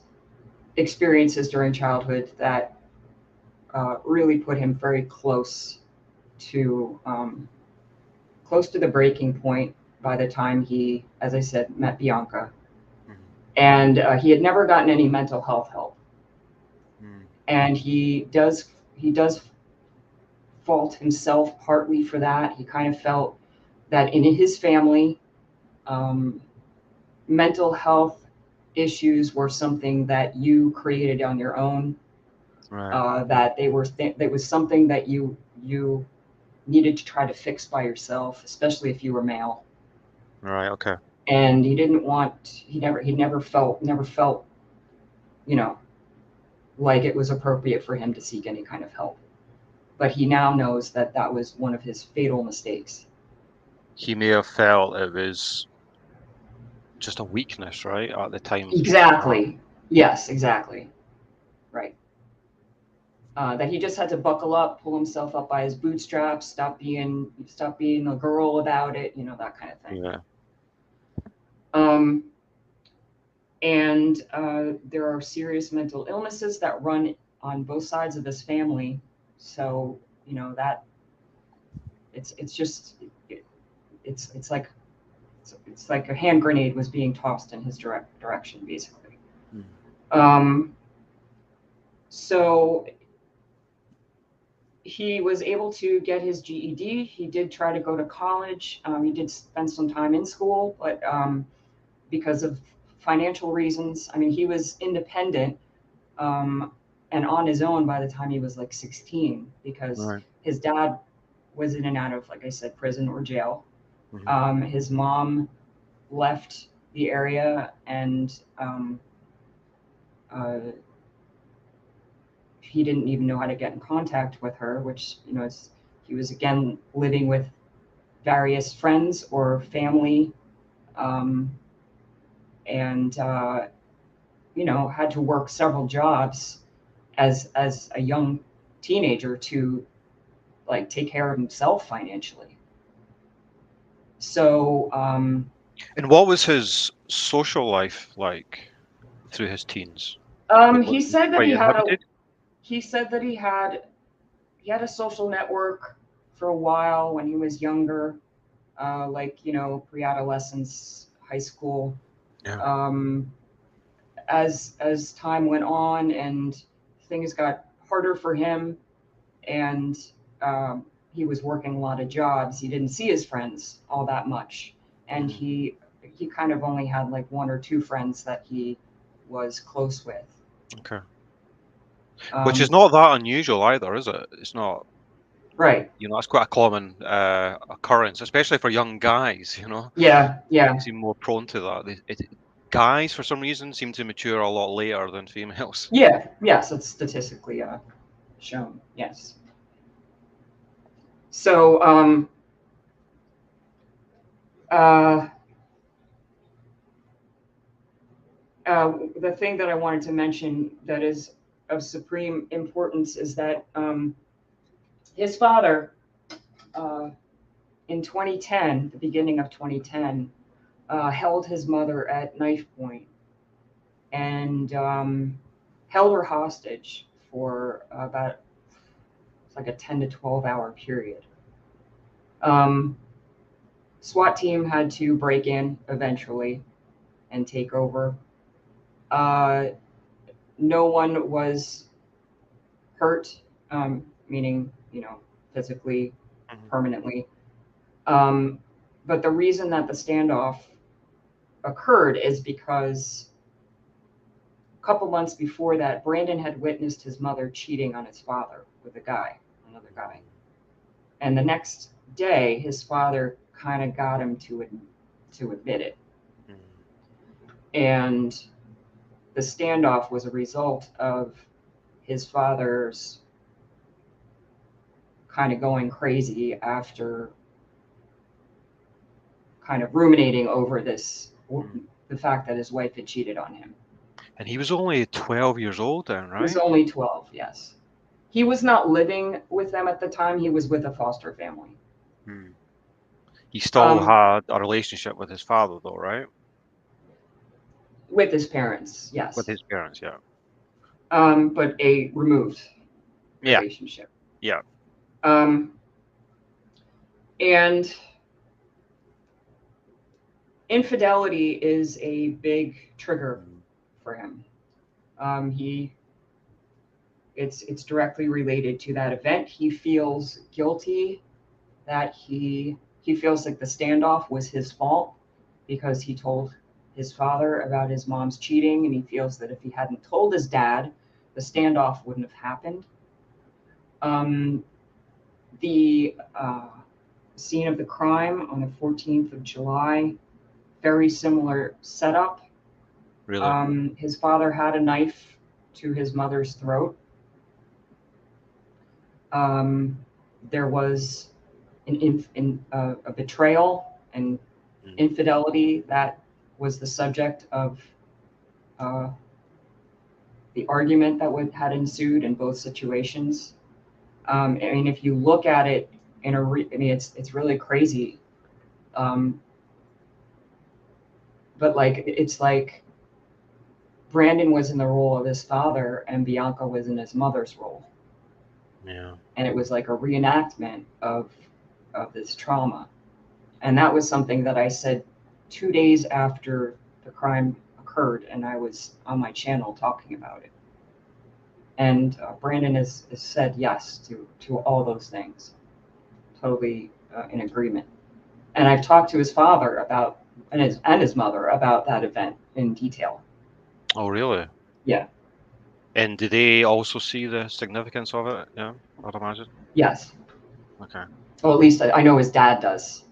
experiences during childhood that really put him very close to the breaking point by the time he, as I said, met Bianca. mm, And he had never gotten any mental health help. mm, And he does fault himself partly for that. He kind of felt that in his family, um, mental health issues were something that you created on your own, Right. that they was something that you needed to try to fix by yourself, especially if you were male. Right. Okay. And he didn't want, he never felt, you know, like it was appropriate for him to seek any kind of help. But he now knows that that was one of his fatal mistakes. He may have felt it was just a weakness, right, at the time. Exactly. Yes, exactly. Right. That he just had to buckle up, pull himself up by his bootstraps, stop being a girl about it, you know, that kind of thing. Yeah. Um, and there are serious mental illnesses that run on both sides of this family. So, you know, that it's just it's like a hand grenade was being tossed in his direction, basically. Mm. So he was able to get his GED. He did try to go to college. He did spend some time in school, but because of financial reasons, I mean, he was independent and on his own by the time he was like 16, because Right. his dad was in and out of, like I said, prison or jail. Mm-hmm. His mom left the area, and uh, he didn't even know how to get in contact with her, which, you know, he was again living with various friends or family, um, and you know, had to work several jobs as a young teenager to like take care of himself financially. So And what was his social life like through his teens? he Was he said that quite inhibited? he had a social network for a while when he was younger, like, you know, pre-adolescence, high school. Yeah. Um, as time went on and things got harder for him, and he was working a lot of jobs, he didn't see his friends all that much, and Mm-hmm. he kind of only had like one or two friends that he was close with. Okay. Which is Um, not that unusual either, is it? It's not, right. you know, it's quite a common occurrence, especially for young guys, you know. Yeah. They Yeah. seem more prone to that. Guys, for some reason, seem to mature a lot later than females. Yeah. Yes, it's statistically shown. Yes. So uh, the thing that I wanted to mention that is of supreme importance is that his father, uh, in 2010, the beginning of 2010, held his mother at knife point and held her hostage for about, it's like a 10 to 12 hour period. SWAT team had to break in eventually and take over. Uh, no one was hurt, meaning, you know, physically, Mhm. permanently. Um, but the reason that the standoff occurred is because a couple months before that, Brandon had witnessed his mother cheating on his father with another guy. And the next day, his father kind of got him to admit it. Mm. And the standoff was a result of his father's kind of going crazy after kind of ruminating over this, Mm. the fact that his wife had cheated on him. And he was only 12 years old then, He was right? only 12, yes. He was not living with them at the time. He was with a foster family. Mm. He still Um, had a relationship with his father, though, right? with his parents, With yes. his parents, yeah. But a removed Yeah, relationship. yeah. Um, and infidelity is a big trigger Mm. for him. He it's directly related to that event. He feels guilty that he feels like the standoff was his fault because he told his father about his mom's cheating, and he feels that if he hadn't told his dad, the standoff wouldn't have happened. The scene of the crime on the 14th of July, very similar setup. Really? His father had a knife to his mother's throat. There was a betrayal and infidelity that was the subject of the argument that had ensued in both situations. I mean, if you look at it I mean, it's really crazy. But like, it's like Brandon was in the role of his father and Bianca was in his mother's role. Yeah. And it was like a reenactment of this trauma. And that was something that I said 2 days after the crime occurred, and I was on my channel talking about it. And Brandon has said yes to all those things, totally in agreement. And I've talked to his father about and his mother about that event in detail. Oh, really? Yeah. And do they also see the significance of it? Yeah, I'd imagine. Yes. Okay. Well, at least I know his dad does.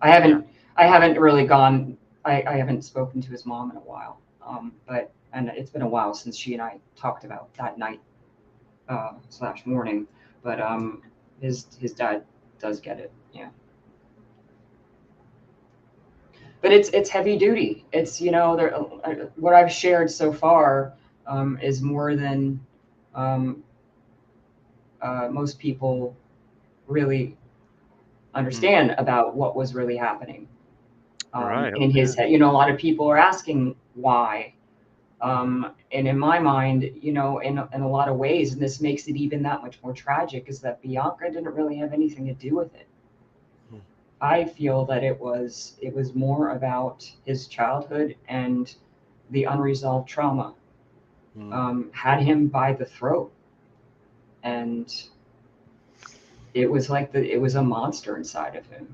I haven't really gone. I haven't spoken to his mom in a while. And it's been a while since she and I talked about that night / morning. But his dad does get it. Yeah. But it's heavy duty. It's what I've shared so far is more than most people really understand about what was really happening Right. in his head. A lot of people are asking why. And in my mind, in a lot of ways, and this makes it even that much more tragic, is that Bianca didn't really have anything to do with it. I feel that it was more about his childhood and the unresolved trauma had him by the throat, and it was like it was a monster inside of him.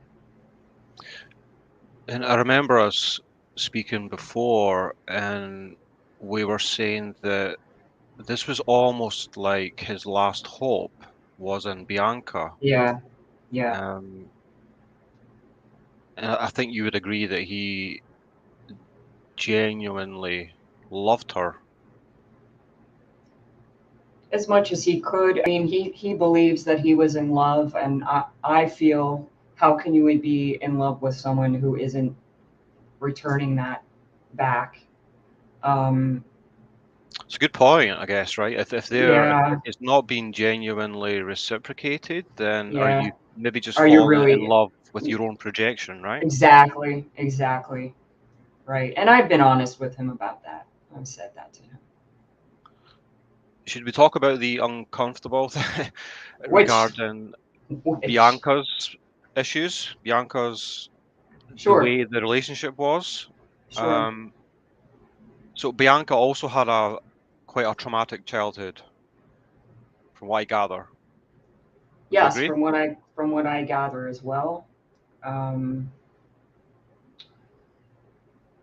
And I remember us speaking before, and we were saying that this was almost like his last hope was in Bianca. Yeah. And I think you would agree that he genuinely loved her. As much as he could. I mean, he believes that he was in love, and I feel, how can you be in love with someone who isn't returning that back? It's a good point, I guess, right? If Yeah. it's not being genuinely reciprocated, then are Yeah. you maybe just Are you falling in really? love with your own projection, right? Exactly. Right. And I've been honest with him about that. I've said that to him. Should we talk about the uncomfortable Which regarding Bianca's issues? Bianca's the Sure. way the relationship was. Sure. So Bianca also had quite a traumatic childhood, from what I gather. Would you Yes, agree? from what I gather as well. Um,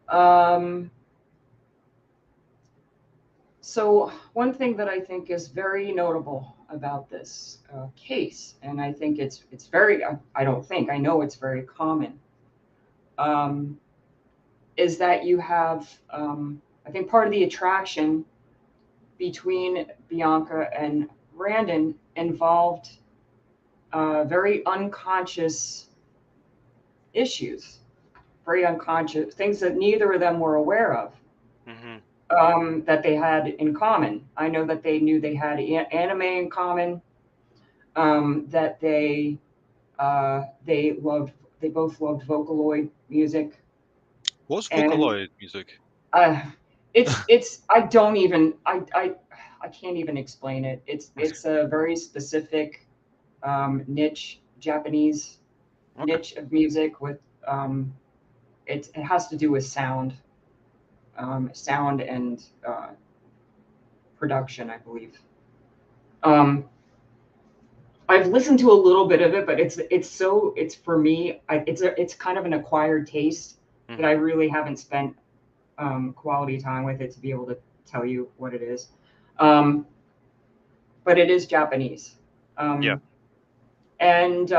um, so one thing that I think is very notable about this case, and I think it's very, I don't think, I know it's very common, is that you have, I think part of the attraction between Bianca and Brandon involved very unconscious issues, very unconscious things that neither of them were aware of, that they had in common. I know that they knew they had anime in common, that they both loved Vocaloid music. What's And Vocaloid music? it's I can't even explain it. It's a very specific niche, Japanese Okay. niche of music with it has to do with sound and production, I believe. I've listened to a little bit of it, but it's for me, it's kind of an acquired taste that I really haven't spent quality time with it to be able to tell you what it is. But it is Japanese. Yeah. And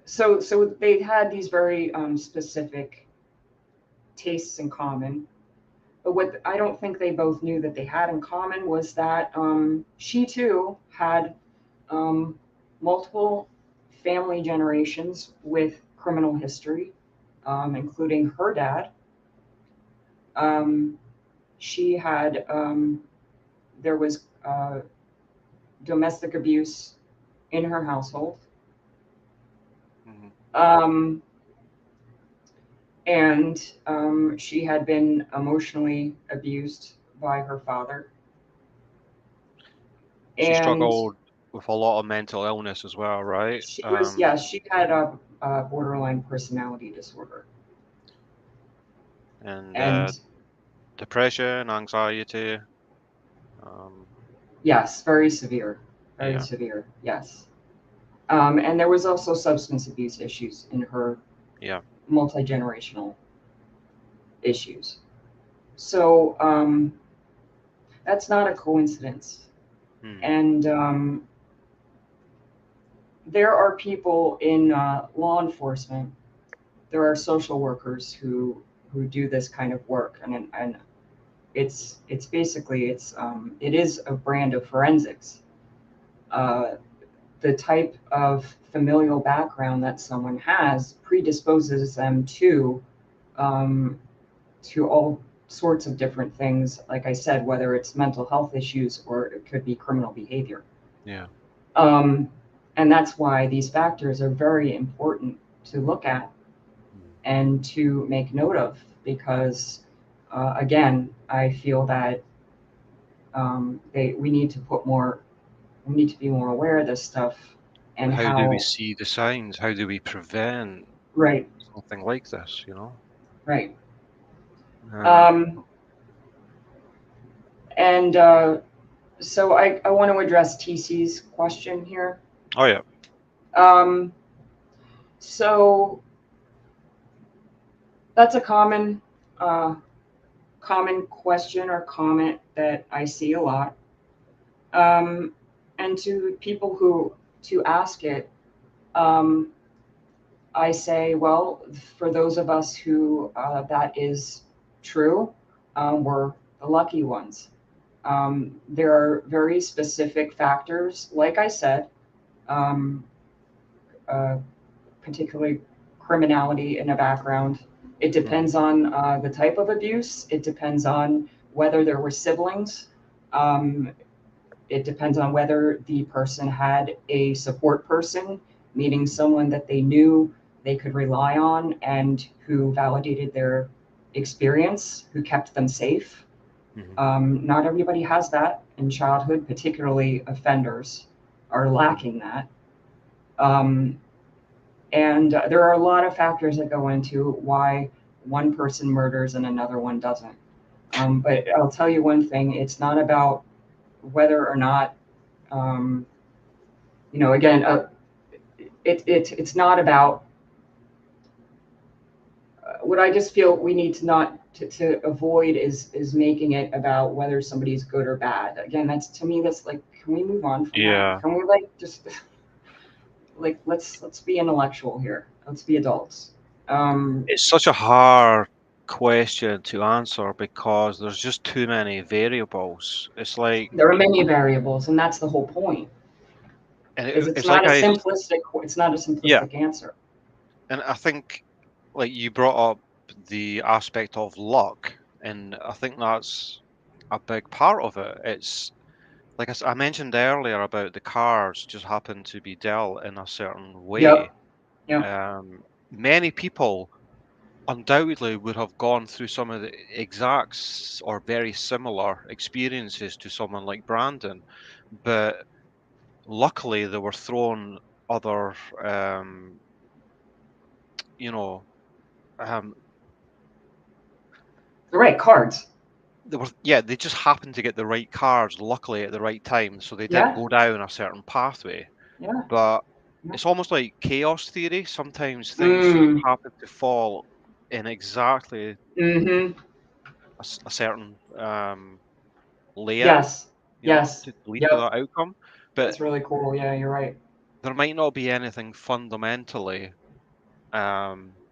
so they had these very specific tastes in common. But what I don't think they both knew that they had in common was that she too had multiple family generations with criminal history, including her dad. She had, there was domestic abuse in her household. Mm-hmm. And she had been emotionally abused by her father. She And struggled with a lot of mental illness as well, right? she was, yeah, she had a borderline personality disorder. And And depression, anxiety. yes, very severe, very Yeah. severe, yes. And there was also substance abuse issues in her Yeah. multi-generational issues. So that's not a coincidence. Mm. And there are people in law enforcement. There are social workers who do this kind of work, and it's basically it is a brand of forensics. The type of familial background that someone has predisposes them to all sorts of different things. Like I said, whether it's mental health issues or it could be criminal behavior. Yeah. And that's why these factors are very important to look at and to make note of, because again, I feel that we need to be more aware of this stuff and How do we how. see the signs? How do we prevent Right, something like this, you know? right. Um, Um, and so I want to address TC's question here. oh, yeah. Um, so that's a common question or comment that I see a lot. And to people who to ask it, um, I say, well, for those of us who that is true, we're the lucky ones. There are very specific factors, like I said, um, uh, particularly criminality in a background. It Mm. depends on the type of abuse. It depends on whether there were siblings. Um, it depends on whether the person had a support person, meaning someone that they knew they could rely on and who validated their experience, who kept them safe. Mhm. Not everybody has that in childhood, particularly offenders are lacking that. Um, and there are a lot of factors that go into why one person murders and another one doesn't. But I'll tell you one thing, it's not about whether or not, um, again, it's not about what I just feel we need to not to avoid is making it about whether somebody's good or bad. Again, that's to me, that's like, can we move on from that? Yeah. Can we like just like let's be intellectual here. Let's be adults. It's such a hard question to answer because there's just too many variables. It's like, There are many variables, and that's the whole point. and Is it's like it's not a yeah, simplistic answer. and I think like you brought up the aspect of luck, and I think that's a big part of it. It's like I mentioned earlier about the cards just happen to be dealt in a certain way. Yep. Yep. Many people undoubtedly would have gone through some of the exact or very similar experiences to someone like Brandon, but luckily they were thrown other, you know, um, The right cards. they just happened to get the right cards luckily at the right time, so they did Yeah. go down a certain pathway. Yeah. But it's almost like chaos theory. Sometimes things just Mm. happen to fall in exactly Mm-hmm. a certain layout, Yes. you know, Yes. to lead to Yep. that outcome. But That's really cool. Yeah, you're right. there might not be anything fundamentally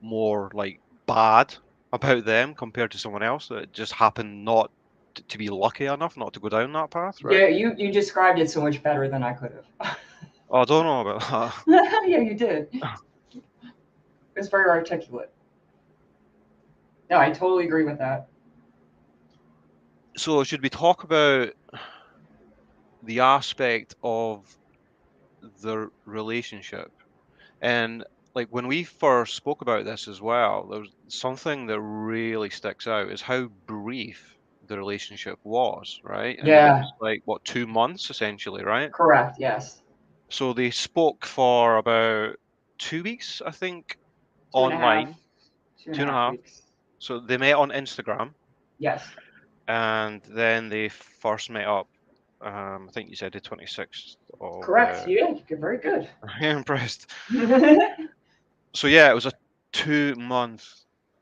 more like bad about them compared to someone else that just happened not to be lucky enough not to go down that path, right? Yeah, you described it so much better than I could have. Oh, I don't know about Yeah, you did. It's very articulate. No, I totally agree with that. that. So should we talk about the aspect of the relationship? And like when we first spoke about this as well, there was something that really sticks out is how brief the relationship was, right? I mean, it Yeah, was like what, 2 months essentially, right? correct. Yes. So they spoke for about 2 weeks, I think, Two and a half. online, Two and two a and a half half. weeks. So they met on Instagram, Yes. and then they first met up. I think you said the 26th of. Correct. Yeah, you're very good. I'm impressed. So yeah, it was a 2 month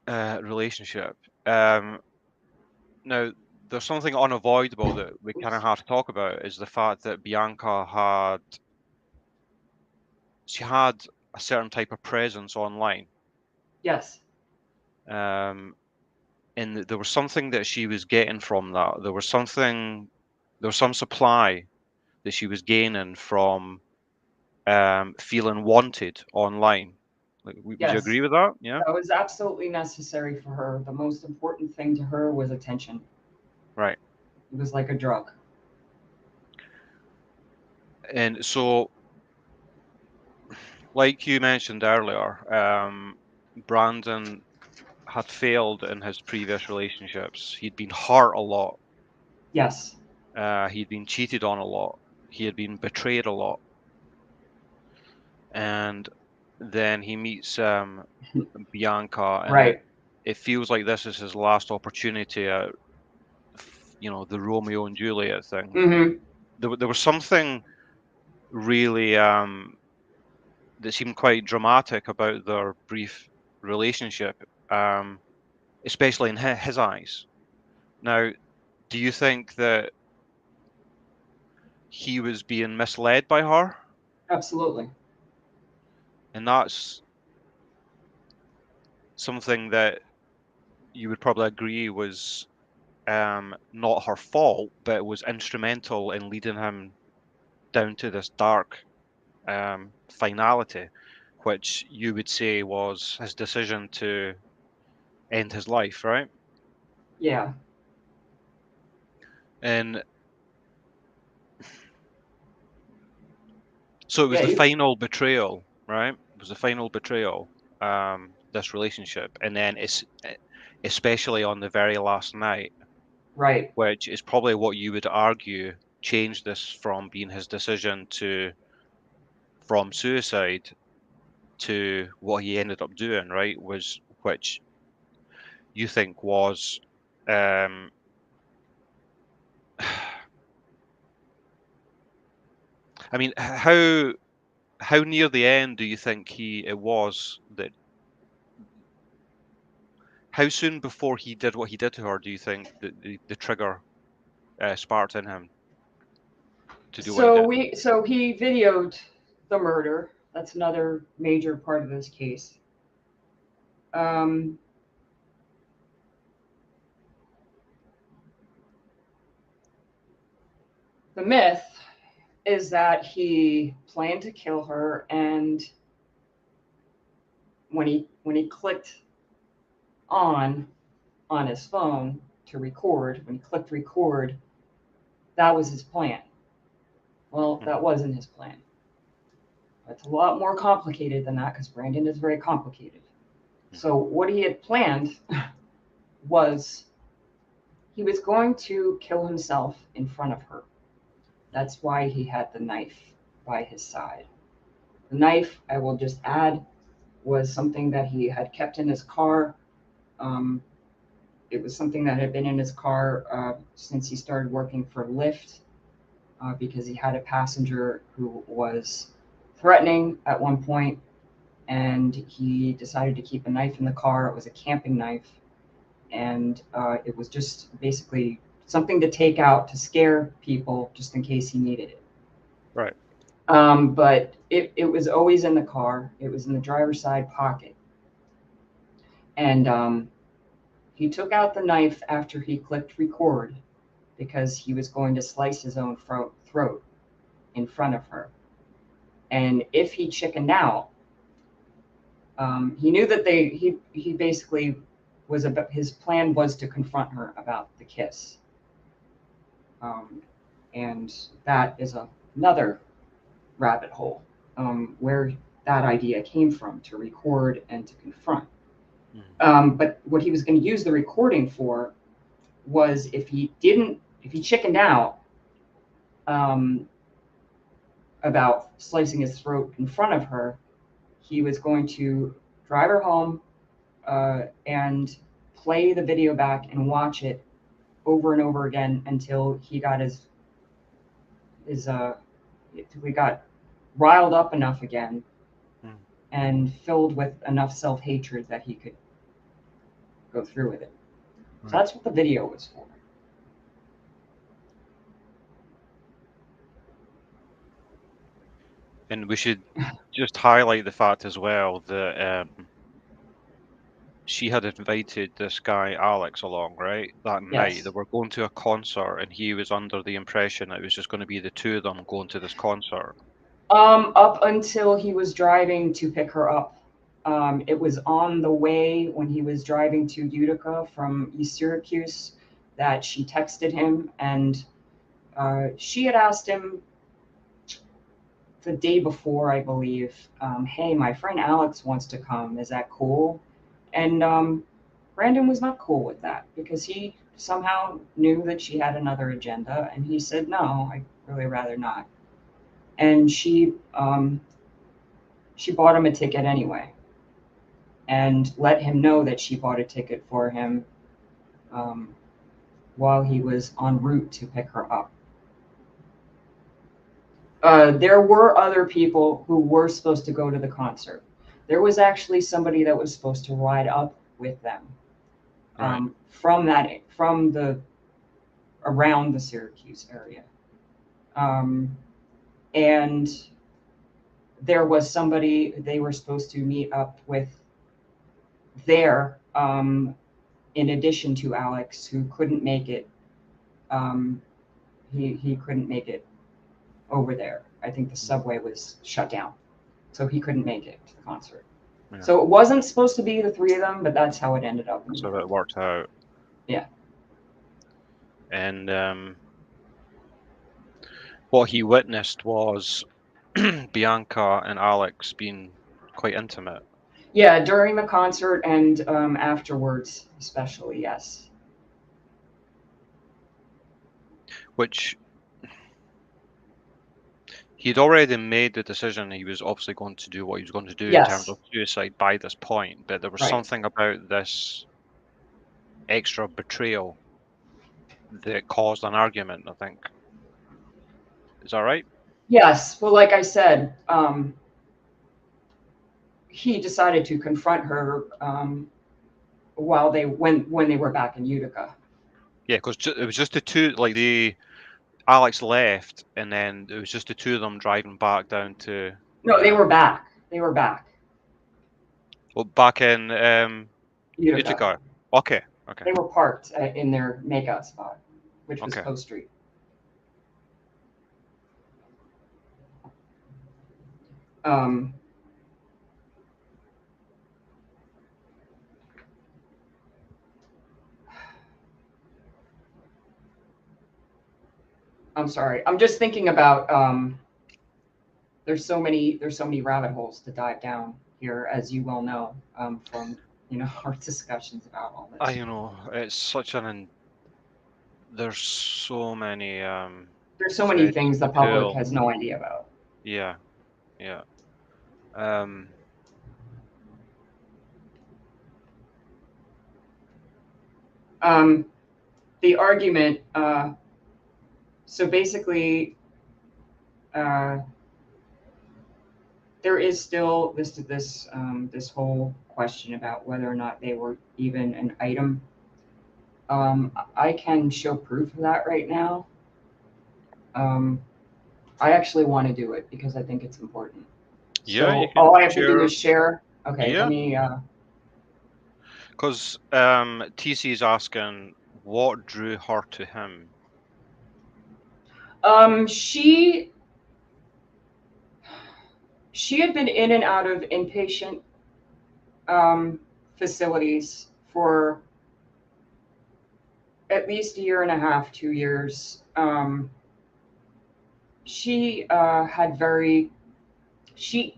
relationship. Um, Now, there's something unavoidable that we kind of have to talk about is the fact that Bianca had a certain type of presence online. Yes. Um, and there was something that she was getting from that. There was some supply that she was gaining from feeling wanted online. Like, would you Yes. agree with that? Yeah. That was absolutely necessary for her. The most important thing to her was attention. Right. It was like a drug. And so, like you mentioned earlier, Brandon had failed in his previous relationships. He'd been hurt a lot. Yes. He'd been cheated on a lot. He had been betrayed a lot. And then he meets Bianca, and Right. it feels like this is his last opportunity at, the Romeo and Juliet thing. Mm-hmm. There was something really that seemed quite dramatic about their brief relationship, um, especially in his eyes. Now, do you think that he was being misled by her? Absolutely. And that's something that you would probably agree was not her fault, but was instrumental in leading him down to this dark finality, which you would say was his decision to end his life, right? Yeah. And so it was Yeah. the You. final betrayal, right? It was the final betrayal, this relationship. And then especially on the very last night, Right. which is probably what you would argue changed this from being his decision from suicide to what he ended up doing, right? Which you think was, um, I mean, how near the end do you think it was that? How soon before he did what he did to her do you think that the trigger sparked in him to do what he did? So he videoed the murder. That's another major part of this case. Um, the myth is that he planned to kill her, and when he clicked on his phone to record, when he clicked record, that was his plan. Well, Mhm. that wasn't his plan. It's a lot more complicated than that because Brandon is very complicated. So what he had planned was he was going to kill himself in front of her. That's why he had the knife by his side. The knife, I will just add, was something that he had kept in his car. Um, it was something that had been in his car since he started working for Lyft because he had a passenger who was threatening at one point, and he decided to keep a knife in the car. It was a camping knife, and it was just basically something to take out to scare people just in case he needed it. Right. But it was always in the car. It was in the driver's side pocket. And he took out the knife after he clicked record because he was going to slice his own throat in front of her. And if he chickened out, he knew that he basically was about, his plan was to confront her about the kiss. And that is another rabbit hole, where that idea came from, to record and to confront. But what he was going to use the recording for was if he chickened out about slicing his throat in front of her, he was going to drive her home and play the video back and watch it over and over again until he got we got riled up enough again and filled with enough self-hatred that he could go through with it. So that's what the video was for. And we should just highlight the fact as well that she had invited this guy Alex along, right? That night. Yes. They were going to a concert, and he was under the impression that it was just going to be the two of them going to this concert. Up until he was driving to pick her up. It was on the way when he was driving to Utica from East Syracuse that she texted him, and she had asked him the day before, I believe, hey, my friend Alex wants to come. Is that cool? And Brandon was not cool with that because he somehow knew that she had another agenda, and he said, no, I'd really rather not. And she bought him a ticket anyway and let him know that she bought a ticket for him while he was en route to pick her up. There were other people who were supposed to go to the concert. There was actually somebody that was supposed to ride up with them from around the Syracuse area. And there was somebody they were supposed to meet up with there, in addition to Alex, who couldn't make it. He couldn't make it over there. I think the subway was shut down, so he couldn't make it to the concert. Yeah. So it wasn't supposed to be the three of them, but that's how it ended up. So it worked out. Yeah. And what he witnessed was Bianca and Alex being quite intimate. Yeah, during the concert and afterwards, especially, yes. Which he'd already made the decision he was obviously going to do what he was going to do in terms of suicide by this point, but there was something about this extra betrayal that caused an argument, I think. Is that right? Yes. Well, like I said, he decided to confront her when they were back in Utica. Yeah, because it was just the two, Alex left, and then it was just the two of them driving back down to... No, they were back. They were back. Well, back in Utica. Okay. They were parked in their makeout spot, which was Post Street. I'm sorry. I'm just thinking about there's so many rabbit holes to dive down here, as you well know, from our discussions about all this. It's such there's so many there's so many things the public has no idea about. Yeah. The argument, so basically there is still this whole question about whether or not they were even an item. I can show proof of that right now. Um, I actually want to do it because I think it's important. Yeah, you So all can I have to do share. is share. Okay, let Yeah, me. because TC is asking what drew her to him. She had been in and out of inpatient facilities for at least a year and a half, 2 years. She had very she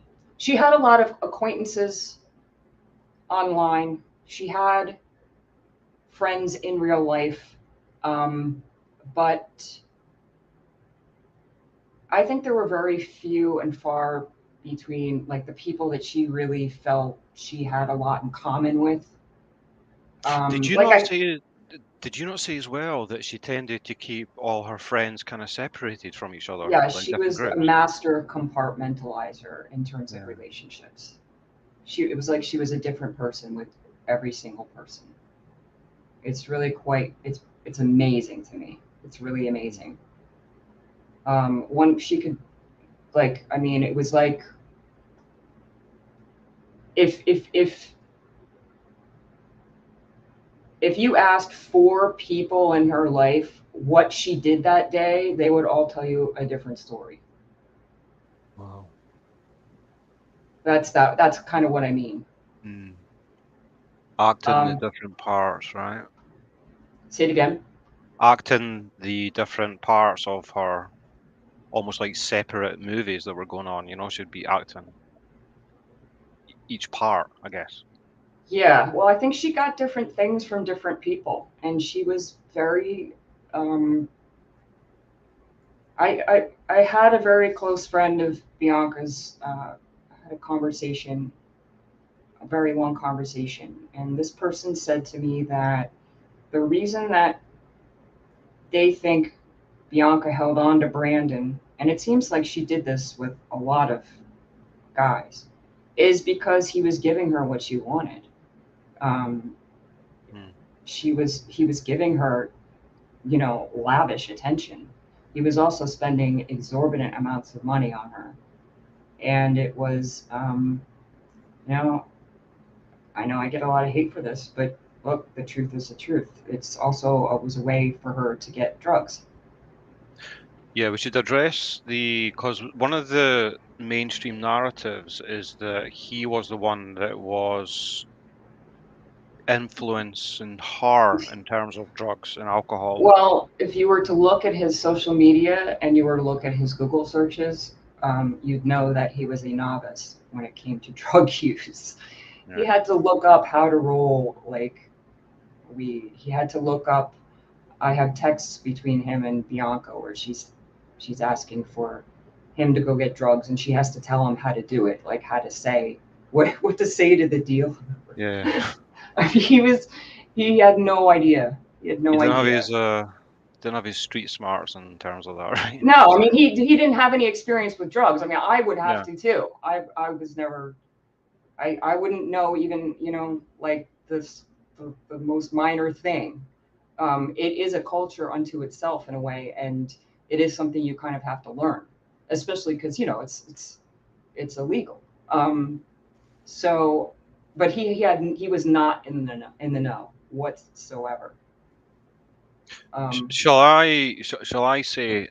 had a lot of acquaintances online. She had friends in real life, but I think there were very few and far between, like the people that she really felt she had a lot in common with. Did you Like not I, say? Did you not say as well that she tended to keep all her friends kind of separated from each other, yeah, like she different was a groups? master compartmentalizer in terms of Yeah. relationships. It was like she was a different person with every single person. It's really quite, it's amazing to me. It's really amazing. One, she could, like, I mean, it was like, if if you asked 4 people in her life what she did that day, they would all tell you a different story. Wow. That's kind of what I mean. Mm. Acting the Um, different parts, right? Say it again. Acting the different parts of her, almost like separate movies that were going on. She'd be acting each part, I guess. Yeah, well, I think she got different things from different people, and she was very. Um, I had a very close friend of Bianca's. I had a conversation, a very long conversation, and this person said to me that the reason that they think Bianca held on to Brandon, and it seems like she did this with a lot of guys, is because he was giving her what she wanted. Um, Mm. he was giving her, lavish attention. He was also spending exorbitant amounts of money on her, and it was, you know, I know I get a lot of hate for this, but look, the truth is the truth. It's also it was a way for her to get drugs. Yeah, we should address because one of the mainstream narratives is that he was the one that was influencing her in terms of drugs and alcohol. Well, if you were to look at his social media and you were to look at his Google searches, you'd know that he was a novice when it came to drug use. He Yeah. had to look up how to roll like weed. He had to look up. I have texts between him and Bianca where she's asking for him to go get drugs, and she has to tell him how to do it, like how to say what to say to the dealer. Yeah. He had no idea. He had He no idea. didn't have his street smarts in terms of that, right? No, I mean he didn't have any experience with drugs. I mean, I would have Yeah. to too. I was never. I wouldn't know even like the most minor thing. It is a culture unto itself in a way, and it is something you kind of have to learn, especially because it's illegal. So, but he was not in the know whatsoever. Um, Shall I say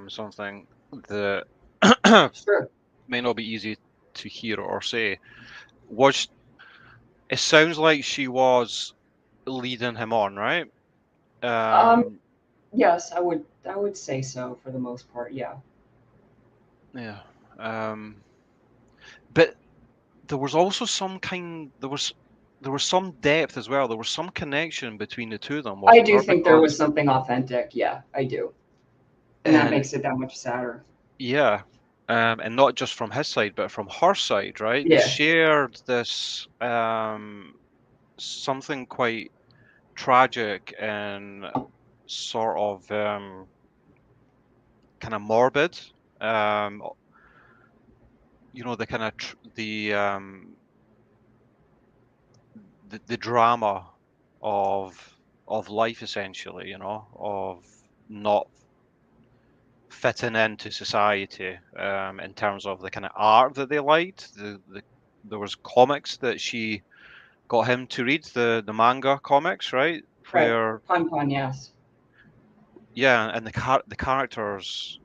something that sure. may not be easy to hear or say? Was It sounds like she was leading him on, right? Um, Um, yes, I would say so for the most part. Yeah. yeah. Um, but there was also there was some depth as well. There was some connection between the two of them, I wasn't do there? think there was Because something authentic. Yeah, I do. And that and makes it that much sadder. yeah, and not just from his side, but from her side, right? They Yeah. shared this something quite tragic and sort of kind of morbid. Um, you know, the kind of the drama of life, essentially, you know, of not fitting into society, in terms of the kind of art that they liked. There was comics that she got him to read, the manga comics, right? Right. Where, Pun, yes. yeah, and the characters,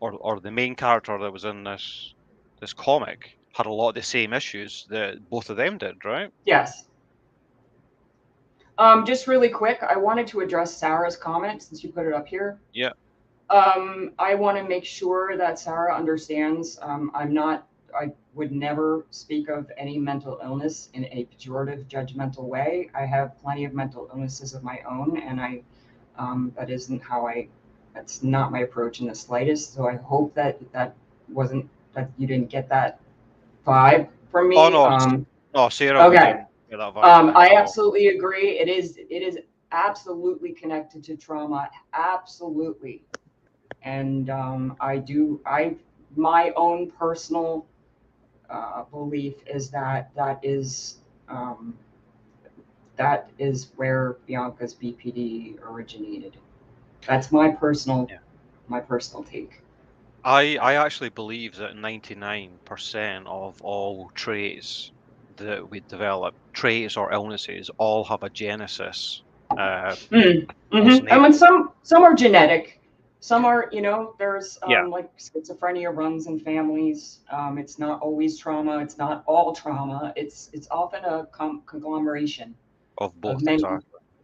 or the main character that was in this comic had a lot of the same issues that both of them did, right? Yes. Just really quick, I wanted to address Sarah's comment since you put it up here. Yeah. I want to make sure that Sarah understands. I would never speak of any mental illness in a pejorative, judgmental way. I have plenty of mental illnesses of my own, and that isn't that's not my approach in the slightest. So I hope that you didn't get that vibe from Oh me. no, no, Sarah Okay. wouldn't get that vibe from me I at all. absolutely agree. It is absolutely connected to trauma. Absolutely. And my own personal belief is um, that is where Bianca's BPD originated. That's Yeah. my personal take. I actually believe that 99% of all traits that we develop, traits or illnesses, all have a genesis. Most I mean, names. some are genetic, some are, there's Yeah, like schizophrenia runs in families. It's not always trauma. It's not all trauma. It's often a conglomeration of of both, exactly.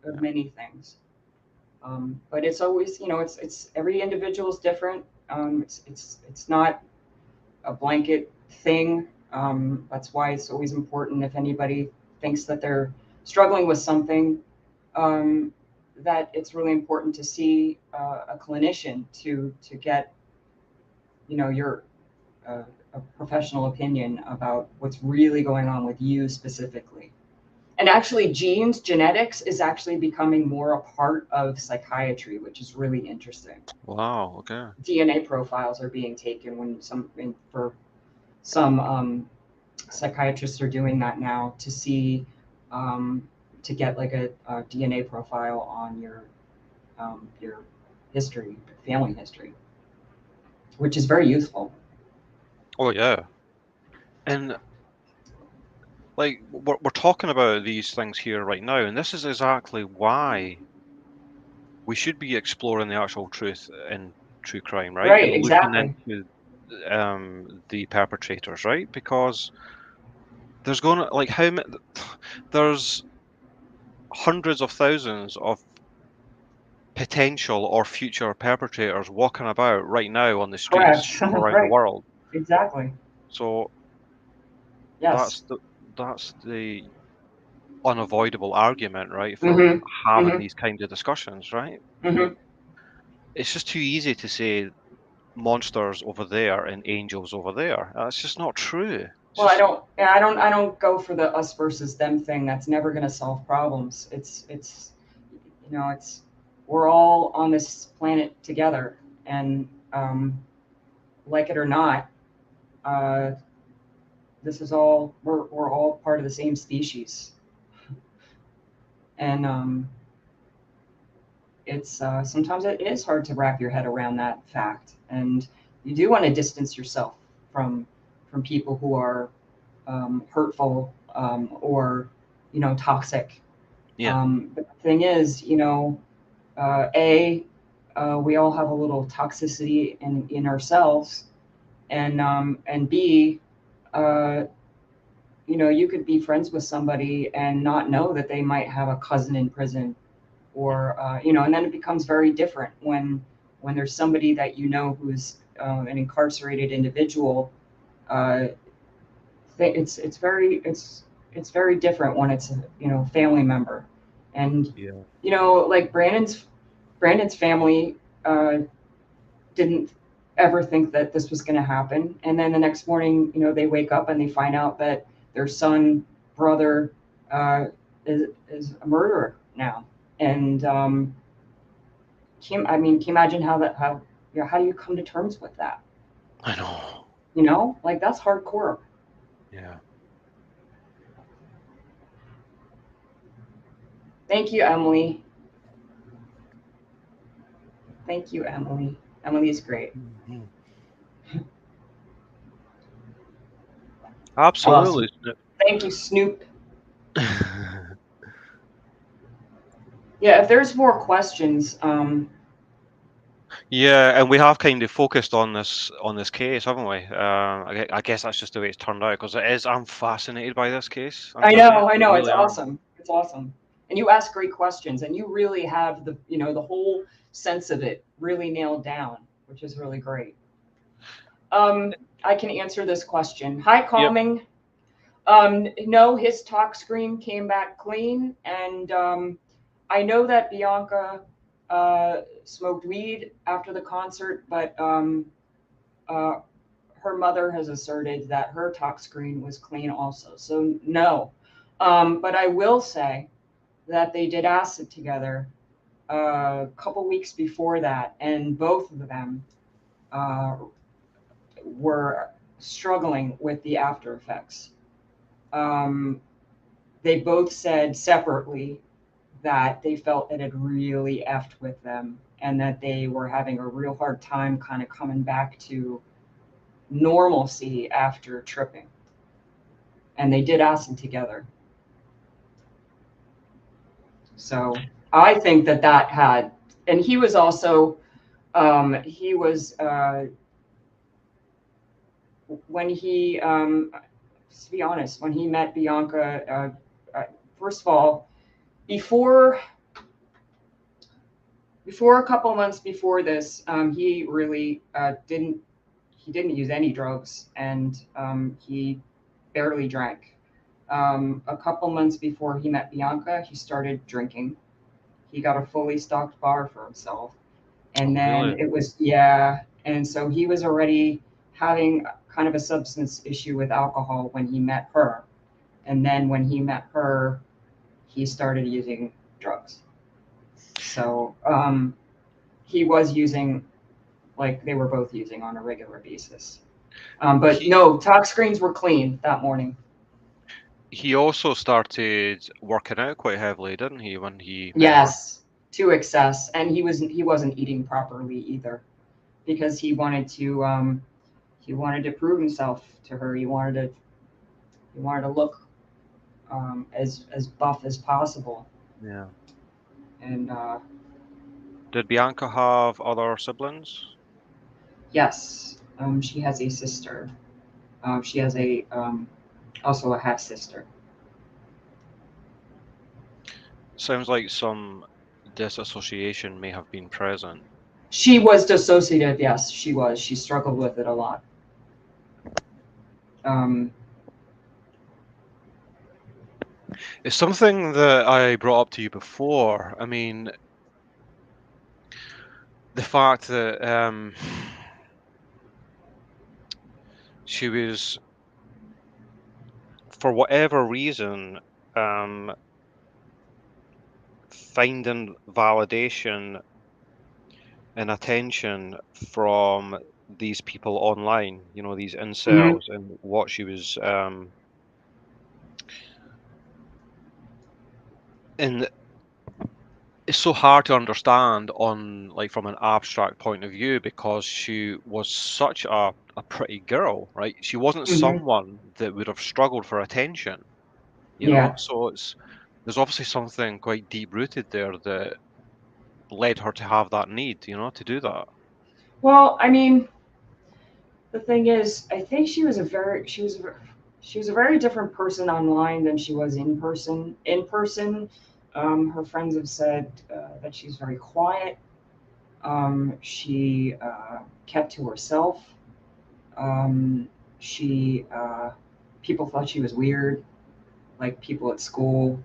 Yeah. many things. But it's always, it's every individual is different. It's not a blanket thing. That's why it's always important if anybody thinks that they're struggling with something, um, that it's really important to see a clinician to get, your a professional opinion about what's really going on with you specifically. And actually, genetics is actually becoming more a part of psychiatry, which is really interesting. Wow, okay. DNA profiles are being taken for some psychiatrists are doing that now to see to get like a DNA profile on your history, family history, which is very useful. Oh yeah. And like we're talking about these things here right now, and this is exactly why we should be exploring the actual truth in true crime, right? And Right, looking exactly. into the perpetrators, right? Because there's going to like there's hundreds of thousands of potential or future perpetrators walking about right now on the streets Correct. around the Right, world. exactly. So Yes. that's the unavoidable argument, right, for Mm-hmm. having Mm-hmm. these kinds of discussions, right? Mm-hmm. It's just too easy to say monsters over there and angels over there. That's just not true. It's Well, just I don't go for the us versus them thing. That's never going to solve problems. It's we're all on this planet together, and like it or not, uh, this is all we're all part of the same species, and it's sometimes it is hard to wrap your head around that fact, and you do want to distance yourself from people who are hurtful, or toxic. yeah, But the thing is, we all have a little toxicity in ourselves, and B, uh, you could be friends with somebody and not know that they might have a cousin in prison, or and then it becomes very different when there's somebody that who's an incarcerated individual. Uh, it's very different when it's a family member, and yeah. like Brandon's family didn't ever think that this was going to happen, and then the next morning they wake up and they find out that their son brother uh, is a murderer now. And can you imagine how how do you come to terms with that? I know. You know, like that's hardcore. Yeah. Thank you, Emily. Thank you, Emily. Emily is great. Mhm. Absolutely. Thank you, Snoop. Yeah, if there's more questions, Yeah, and we have kind of focused on this case, haven't we? I guess that's just the way it's turned out because it is. I'm fascinated by this case, Antimone. I I know, it's really am. awesome. It's awesome. And you ask great questions, and you really have the, you know, the whole sense of it really nailed down, which is really great. I can answer this question. Hi, Yep. Calming. No, his talk screen came back clean, and I know that Bianca smoked weed after the concert, but uh, her mother has asserted that her talk screen was clean also. So no, but I will say that they did acid together a couple weeks before that, and both of them uh, were struggling with the after effects. Um, they both said separately that they felt it had really effed with them and that they were having a real hard time kind of coming back to normalcy after tripping. And they did acid together. So I think that that had, and he was also, he was, when he, to be honest, when he met Bianca, first of all, before a couple months before this, he really didn't use any drugs, and he barely drank. A couple months before he met Bianca, he started drinking. He got a fully stocked bar for himself, and Oh, then really? it was, yeah, and so he was already having kind of a substance issue with alcohol when he met her, and then when he met her, he started using drugs. So he was using, like they were both using on a regular basis. But He no, talk screens were clean that morning. he also started working out quite heavily, didn't he, when he met her? Yes, to excess, and he wasn't eating properly either because he wanted to prove himself to her. He wanted to look as buff as possible, Yeah. and Did Bianca have other siblings? yes, she has a sister. She has a also a half sister. Sounds like some disassociation may have been present. She was dissociative. Yes, she was. She struggled with it a lot. Um, It's something that I brought up to you before. I mean, the fact that she was, for whatever reason, um, finding validation and attention from these people online, these mhm, incels, and what she was, and it's so hard to understand on like from an abstract point of view because she was such a pretty girl, right? She wasn't mhm, someone that would have struggled for attention, yeah. so there's obviously something quite deep rooted there that led her to have that need, to do that. Well, I mean, the thing is, I think she was a very different person online than she was in person. In person, her friends have said that she's very quiet. She kept to herself. Um, she People thought she was weird, like people at school,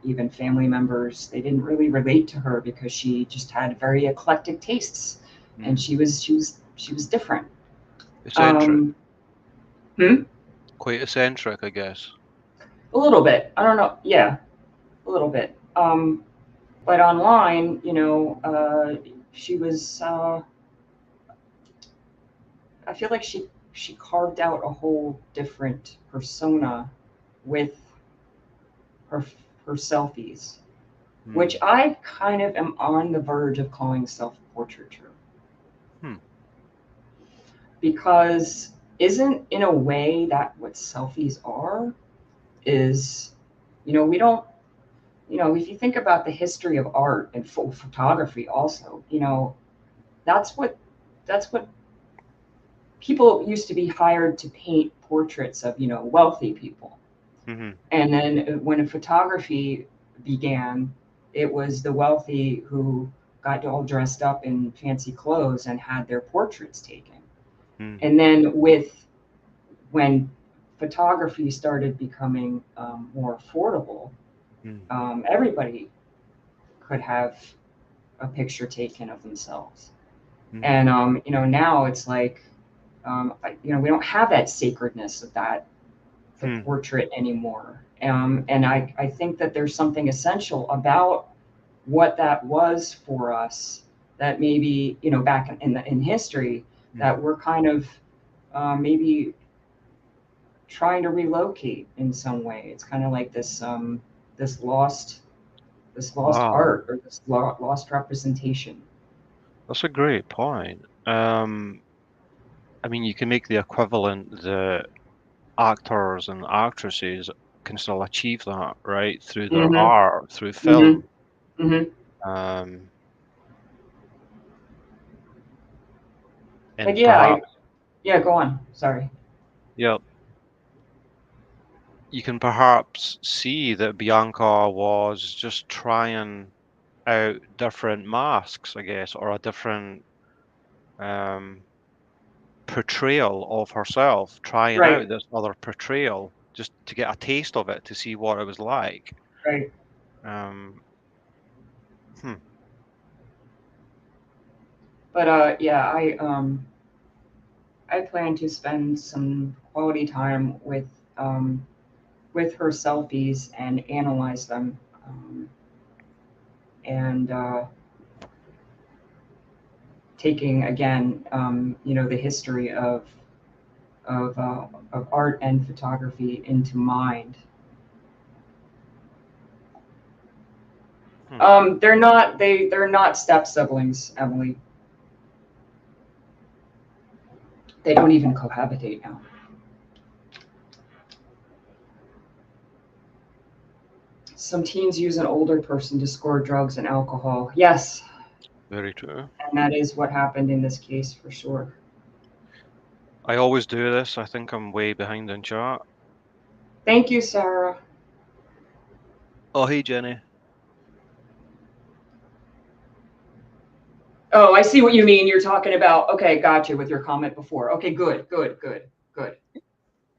even family members. They didn't really relate to her because she just had very eclectic tastes, and Mm. she was different. Eccentric, Um, hmm? quite eccentric, I guess. A little bit. I don't know. Yeah, a little bit. But online, she was. I feel like she carved out a whole different persona with her her selfies, which I kind of am on the verge of calling self-portraiture. Because isn't in a way that what selfies are is, we don't, if you think about the history of art and photography also, that's what people used to be hired to paint portraits of, wealthy people. Mm-hmm. And then when photography began, it was the wealthy who got all dressed up in fancy clothes and had their portraits taken. And then when photography started becoming more affordable, everybody could have a picture taken of themselves. And now it's like, we don't have that sacredness of the portrait anymore. And I think that there's something essential about what that was for us that maybe, back in history, that we're kind of maybe trying to relocate in some way. It's kind of like this lost art, or this lost representation. That's a great point. I mean, you can make the equivalent that actors and actresses can still achieve that, right, through their art, through film. And But perhaps, go on. Sorry. yeah, you can perhaps see that Bianca was just trying out different masks, I guess, or a different portrayal of herself, trying Right. out this other portrayal just to get a taste of it, to see what it was like. Right. Um, hmm. But I plan to spend some quality time with her selfies and analyze them, and taking again, the history of art and photography into mind. They're not step siblings, Emily. They don't even cohabitate now. Some teens use an older person to score drugs and alcohol. Yes. Very true. And that is what happened in this case for sure. I always do this. I think I'm way behind in chat. Thank you, Sarah. Oh, hey, Jenny. Oh, I see what you mean. You're talking about, okay, gotcha, with your comment before. Okay, good.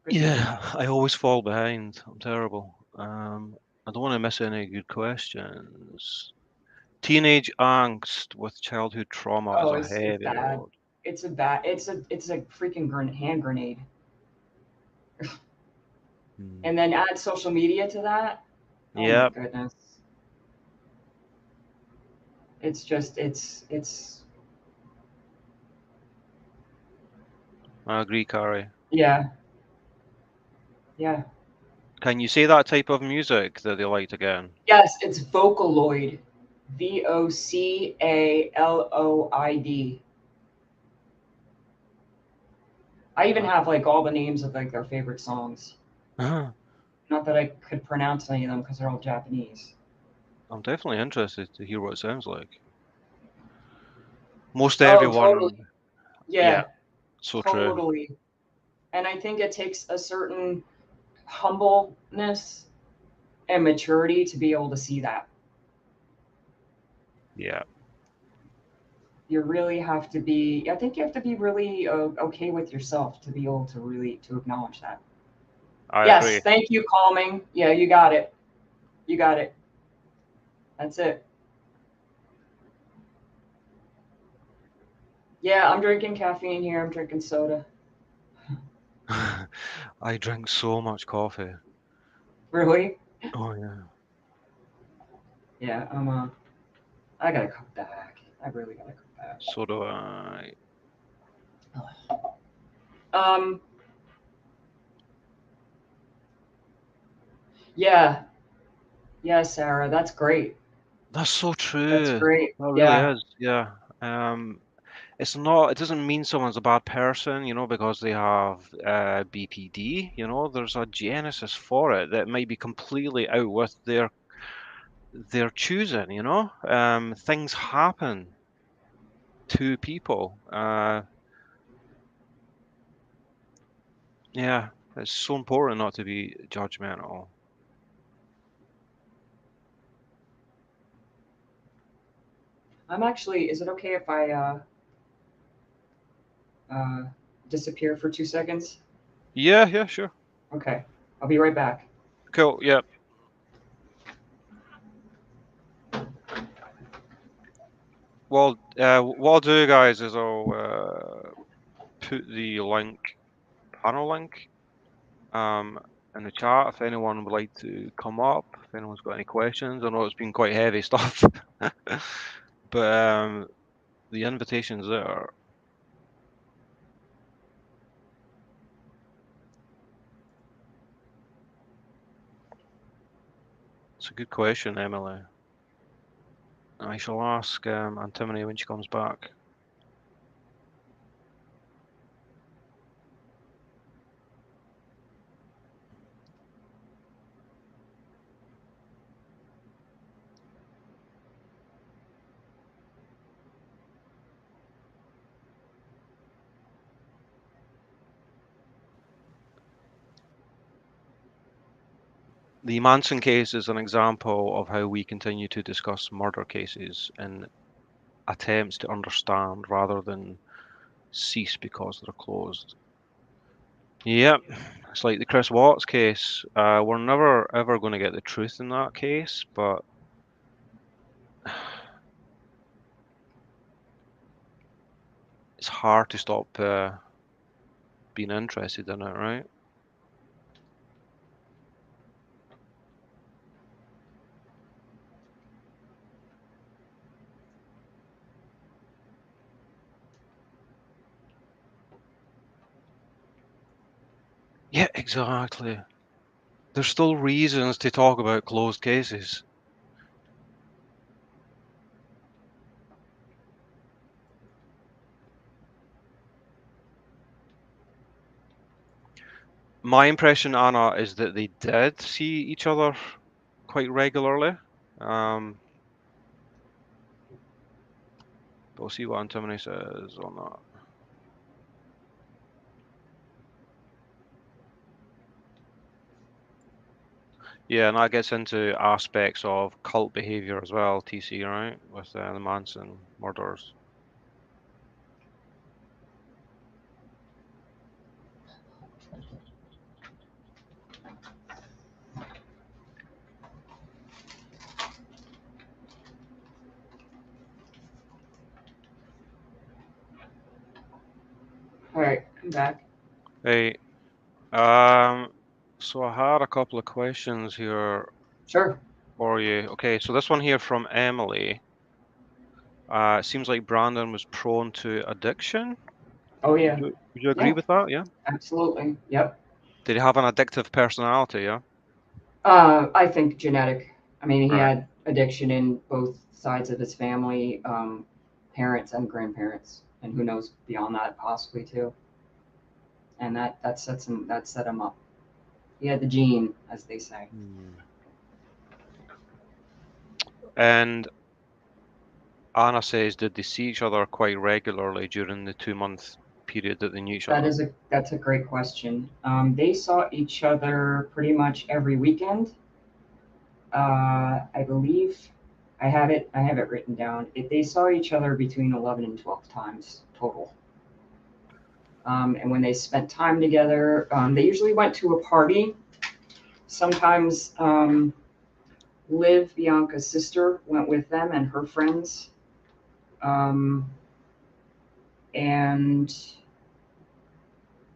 Yeah, I always fall behind. I'm terrible. I don't want to miss any good questions. Teenage angst with childhood trauma is Oh, a it's heavy bad. load. It's a freaking hand grenade. And then add social media to that. Oh my Yep. goodness. It's just it's I agree, Carrie. yeah. Can you say that type of music that they liked again? Yes, it's Vocaloid. Vocaloid. I even have like all the names of like their favorite songs. I'm Not that I could pronounce any of them because they're all Japanese. definitely interested to hear what it sounds like. Most Oh, totally. everyone, yeah, Yeah, so true. totally. And I think it takes a certain humbleness and maturity to be able to see that. Yeah, You really have to be, I think you have to be really okay with yourself to be able to really to acknowledge that. I Yes, agree. thank you, calming. Yeah, you got it. That's it. Yeah, I'm drinking caffeine here. I'm drinking soda. I drink so much coffee. Really? Oh yeah. Yeah, I gotta cook back. I really gotta cook back. So do I. Um, yeah, yeah, Sarah, that's great. That's so That's true. great. That really Yeah. is. Yeah. It's not. It doesn't mean someone's a bad person, because they have BPD. There's a genesis for it that might be completely out with their choosing. Things happen to people. Yeah, it's so important not to be judgmental. I'm actually, is it okay if I uh, disappear for 2 seconds? Yeah, yeah, sure. Okay, I'll be right back. Cool. Yeah. Well, what I'll do, guys, is I'll put the panel link, in the chat if anyone would like to come up, if anyone's got any questions. I know it's been quite heavy stuff, but the invitation's there. It's a good question, Emily. I shall ask Antimone when she comes back. The Manson case is an example of how we continue to discuss murder cases in attempts to understand rather than cease because they're closed. Yep, it's like the Chris Watts case. We're never ever going to get the truth in that case, but it's hard to stop being interested in it, right? Yeah, exactly. There's still reasons to talk about closed cases. My impression, Anna, is that they did see each other quite regularly. But we'll see what Antimony says on that. Yeah, and that gets into aspects of cult behavior as well, TC, right? With the Manson murders. All right, I'm back. Hey, so I had a couple of questions here Sure. for you. Okay, so this one here from Emily. It seems like Brandon was prone to addiction. Oh Would yeah. you agree Yeah, with that? Yeah. absolutely. Yep. Did he have an addictive personality? Yeah. I think genetic. I mean, he Right. had addiction in both sides of his family, parents and grandparents, and who knows beyond that possibly too. And that set him up. He had the gene, as they say. Hmm. And Anna says, did they see each other quite regularly during the 2 month period that they knew each other? That's a great question. They saw each other pretty much every weekend. I believe I have it written down. They saw each other between 11 and 12 times total. And when they spent time together, they usually went to a party. Sometimes Liv, Bianca's sister, went with them and her friends. And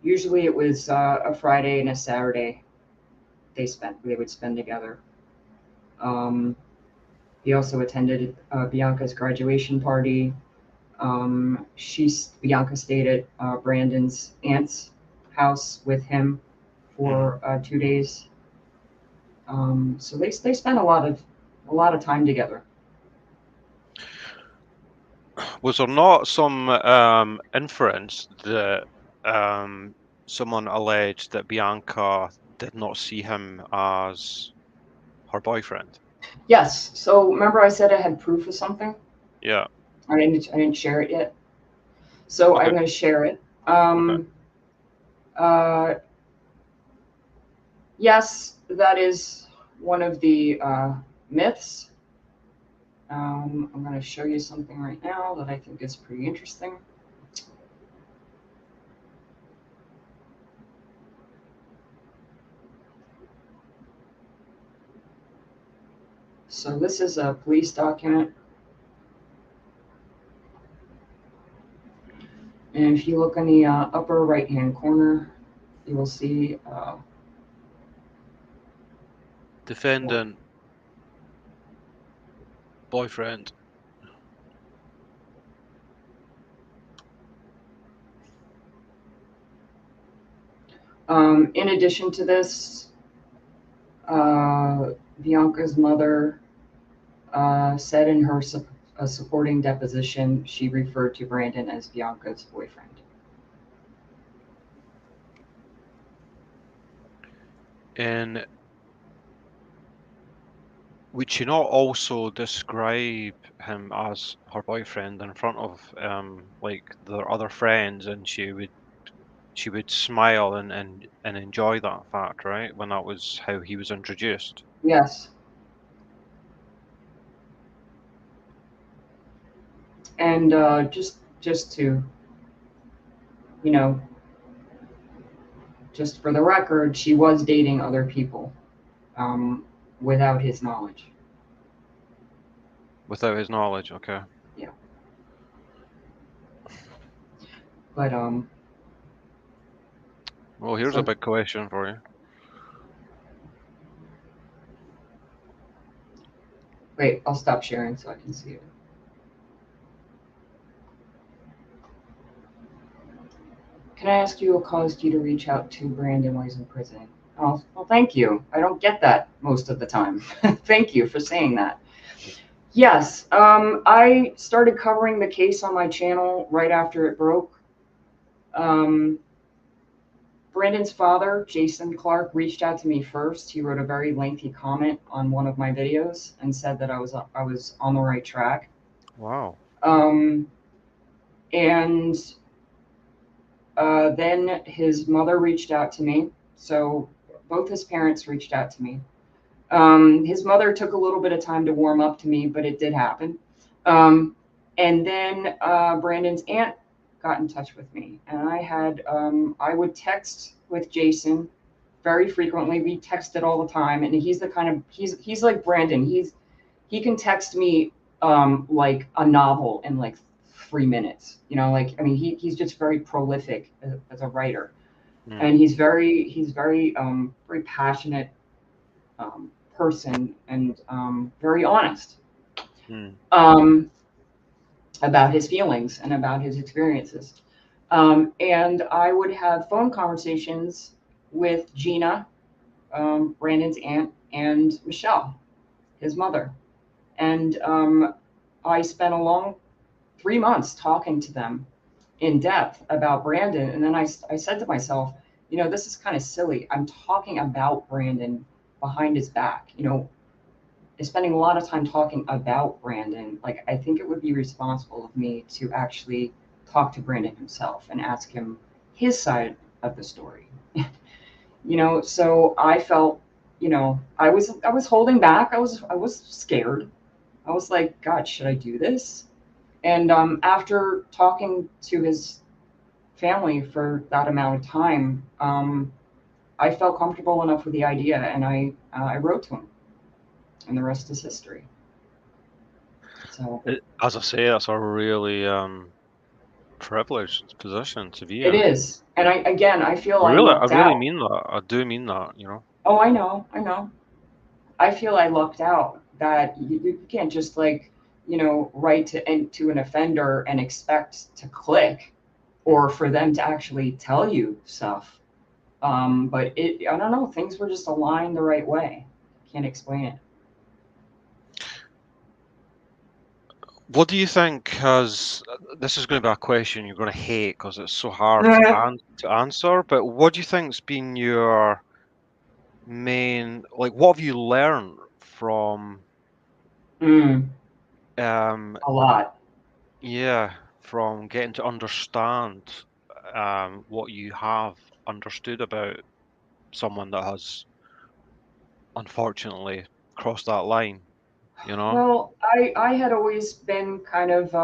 usually it was a Friday and a Saturday they would spend together. Um, he also attended Bianca's graduation party. Bianca stayed at Brandon's aunt's house with him for 2 days. So they spent a lot of time together. Was there not some inference that someone alleged that Bianca did not see him as her boyfriend? Yes. So remember I said I had proof of something? Yeah. I didn't share it yet. So Okay. I'm going to share it. Yes, that is one of the myths. I'm going to show you something right now that I think is pretty interesting. So this is a police document. And if you look in the upper right-hand corner, you will see Defendant, boyfriend. in addition to this, Bianca's mother said in her supporting deposition, she referred to Brandon as Bianca's boyfriend. And would she not also describe him as her boyfriend in front of like their other friends, and she would smile and enjoy that fact, right? When that was how he was introduced. Yes. And just to, you know, just for the record, she was dating other people without his knowledge. Without his knowledge, okay. Yeah. But Well, here's a big question for you. wait, I'll stop sharing so I can see it. Can I ask you what caused you to reach out to Brandon while he's in prison? Oh, well, thank you. I don't get that most of the time. Thank you for saying that. Yes, I started covering the case on my channel right after it broke. Brandon's father, Jason Clark, reached out to me first. He wrote a very lengthy comment on one of my videos and said that I was on the right track. Wow. And then his mother reached out to me. So both his parents reached out to me. His mother took a little bit of time to warm up to me, but it did happen. And then Brandon's aunt got in touch with me, and I would text with Jason very frequently. We texted all the time, and he's the kind of he's like Brandon. He can text me like a novel in like 3 minutes. You know, like I mean, he's just very prolific as a writer, and he's very very passionate person and very honest about his feelings and about his experiences. And I would have phone conversations with Gina, Brandon's aunt, and Michelle, his mother. And I spent a long 3 months talking to them in depth about Brandon. And then I said to myself, you know, this is kind of silly. I'm talking about Brandon behind his back, you know, spending a lot of time talking about Brandon. Like, I think it would be responsible of me to actually talk to Brandon himself and ask him his side of the story. You know, so I felt, you know, I was holding back. I was scared. I was like, God, should I do this? And after talking to his family for that amount of time, I felt comfortable enough with the idea, and I wrote to him, and the rest is history. So As I say, that's a really privileged position to be it in. is, and I feel I I lucked really out. mean that. I do mean that, you know. Oh, I know. I feel I lucked out that you can't just like, you know, write to an offender and expect to click, or for them to actually tell you stuff. But I don't know, things were just aligned the right way. Can't explain it. What do you think has, this is going to be a question you're going to hate because it's so hard to answer, but what do you think's been your main, like, what have you learned from, Mm, um, a lot. yeah, from getting to understand what you have understood about someone that has unfortunately crossed that line, you know? Well, I had always been kind of,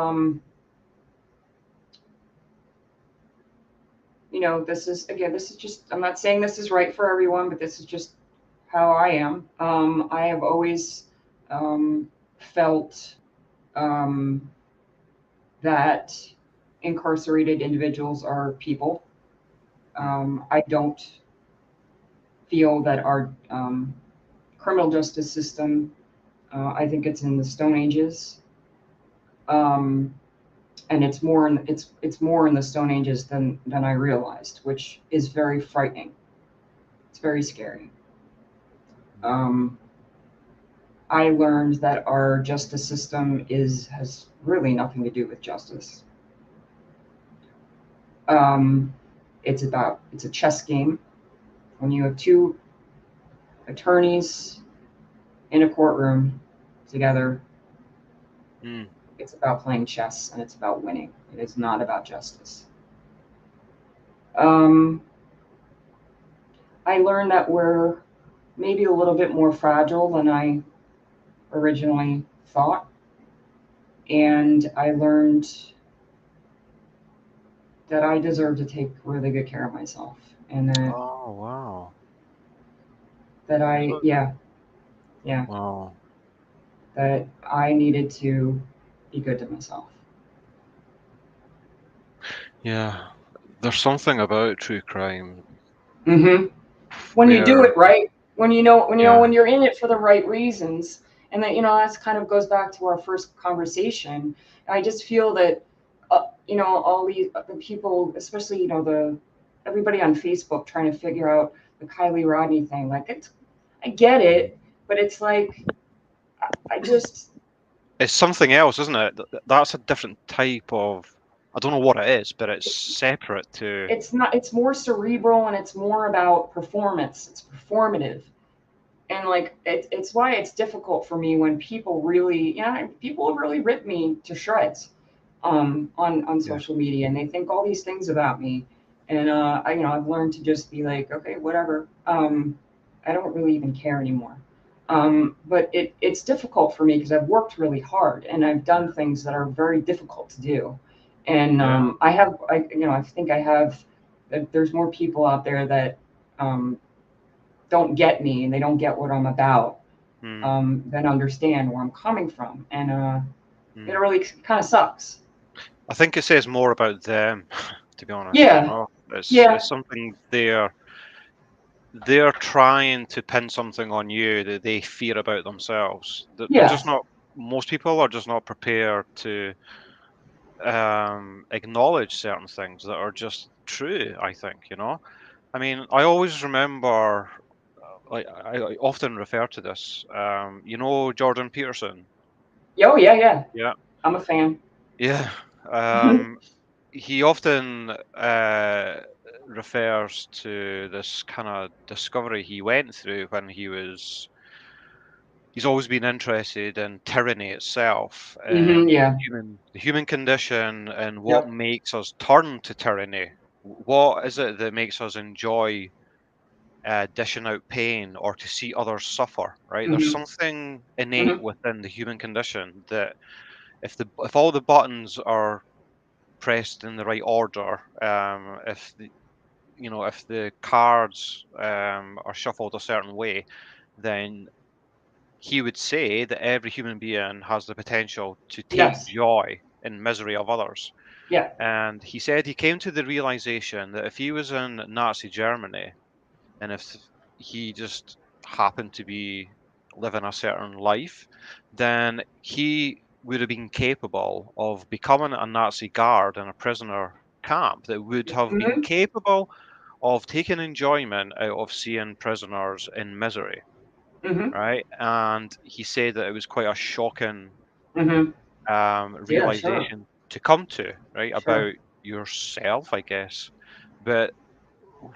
this is just, I'm not saying this is right for everyone, but this is just how I am. I have always felt um, that incarcerated individuals are people. I don't feel that our criminal justice system, I think it's in the Stone Ages. Um, and it's more in the Stone Ages than I realized, which is very frightening. It's very scary. Um, I learned that our justice system has really nothing to do with justice. Um, it's a chess game. When you have two attorneys in a courtroom together, Mm. it's about playing chess and it's about winning. It is not about justice. Um, I learned that we're maybe a little bit more fragile than I originally thought. And I learned that I deserve to take really good care of myself. And Oh, wow. So, yeah, wow. that I needed to be good to myself. Yeah. There's something about true crime Mm-hmm. When you do where, it right, yeah, when you're in it for the right reasons, and that that's kind of goes back to our first conversation. I just feel that all the people, especially the everybody on Facebook trying to figure out the Kylie Rodney thing. Like I get it, but it's like I just it's something else, isn't it? That's a different type of, I don't know what it is, but it's separate to, it's not. It's more cerebral and it's more about performance. It's performative. And like it's why it's difficult for me when people really people have really ripped me to shreds on yeah, social media, and they think all these things about me, and I've learned to just be like, okay, whatever. I don't really even care anymore. But it's difficult for me because I've worked really hard and I've done things that are very difficult to do, and yeah, I think I have. There's more people out there that um, don't get me and they don't get what I'm about, mm, then understand where I'm coming from. And it mm. really kind of sucks. I think it says more about them, to be honest, you Yeah. know? It's Yeah. something they're trying to pin something on you that they fear about themselves. They're Yeah. just not, most people are just not prepared to acknowledge certain things that are just true, I think, you know? I mean, I always remember, like, I often refer to this, you know, Jordan Peterson? Oh, yeah. Yeah. Yeah. I'm a fan. Yeah. Mm-hmm. He often refers to this kind of discovery he went through when he's always been interested in tyranny itself and Yeah. the human condition and what Yep. makes us turn to tyranny. What is it that makes us enjoy dishing out pain or to see others suffer, right? There's Hmm. something innate Hmm. within the human condition that if all the buttons are pressed in the right order, if the cards are shuffled a certain way, then he would say that every human being has the potential to take Yes. joy in misery of others. Yeah. And he said he came to the realization that if he was in Nazi Germany and if he just happened to be living a certain life, then he would have been capable of becoming a Nazi guard in a prisoner camp that would have been Hmm. capable of taking enjoyment out of seeing prisoners in misery, Mm-hmm. right? And he said that it was quite a shocking Mm-hmm. Yeah, sure. realization to come to, right, Sure. about yourself, I guess. But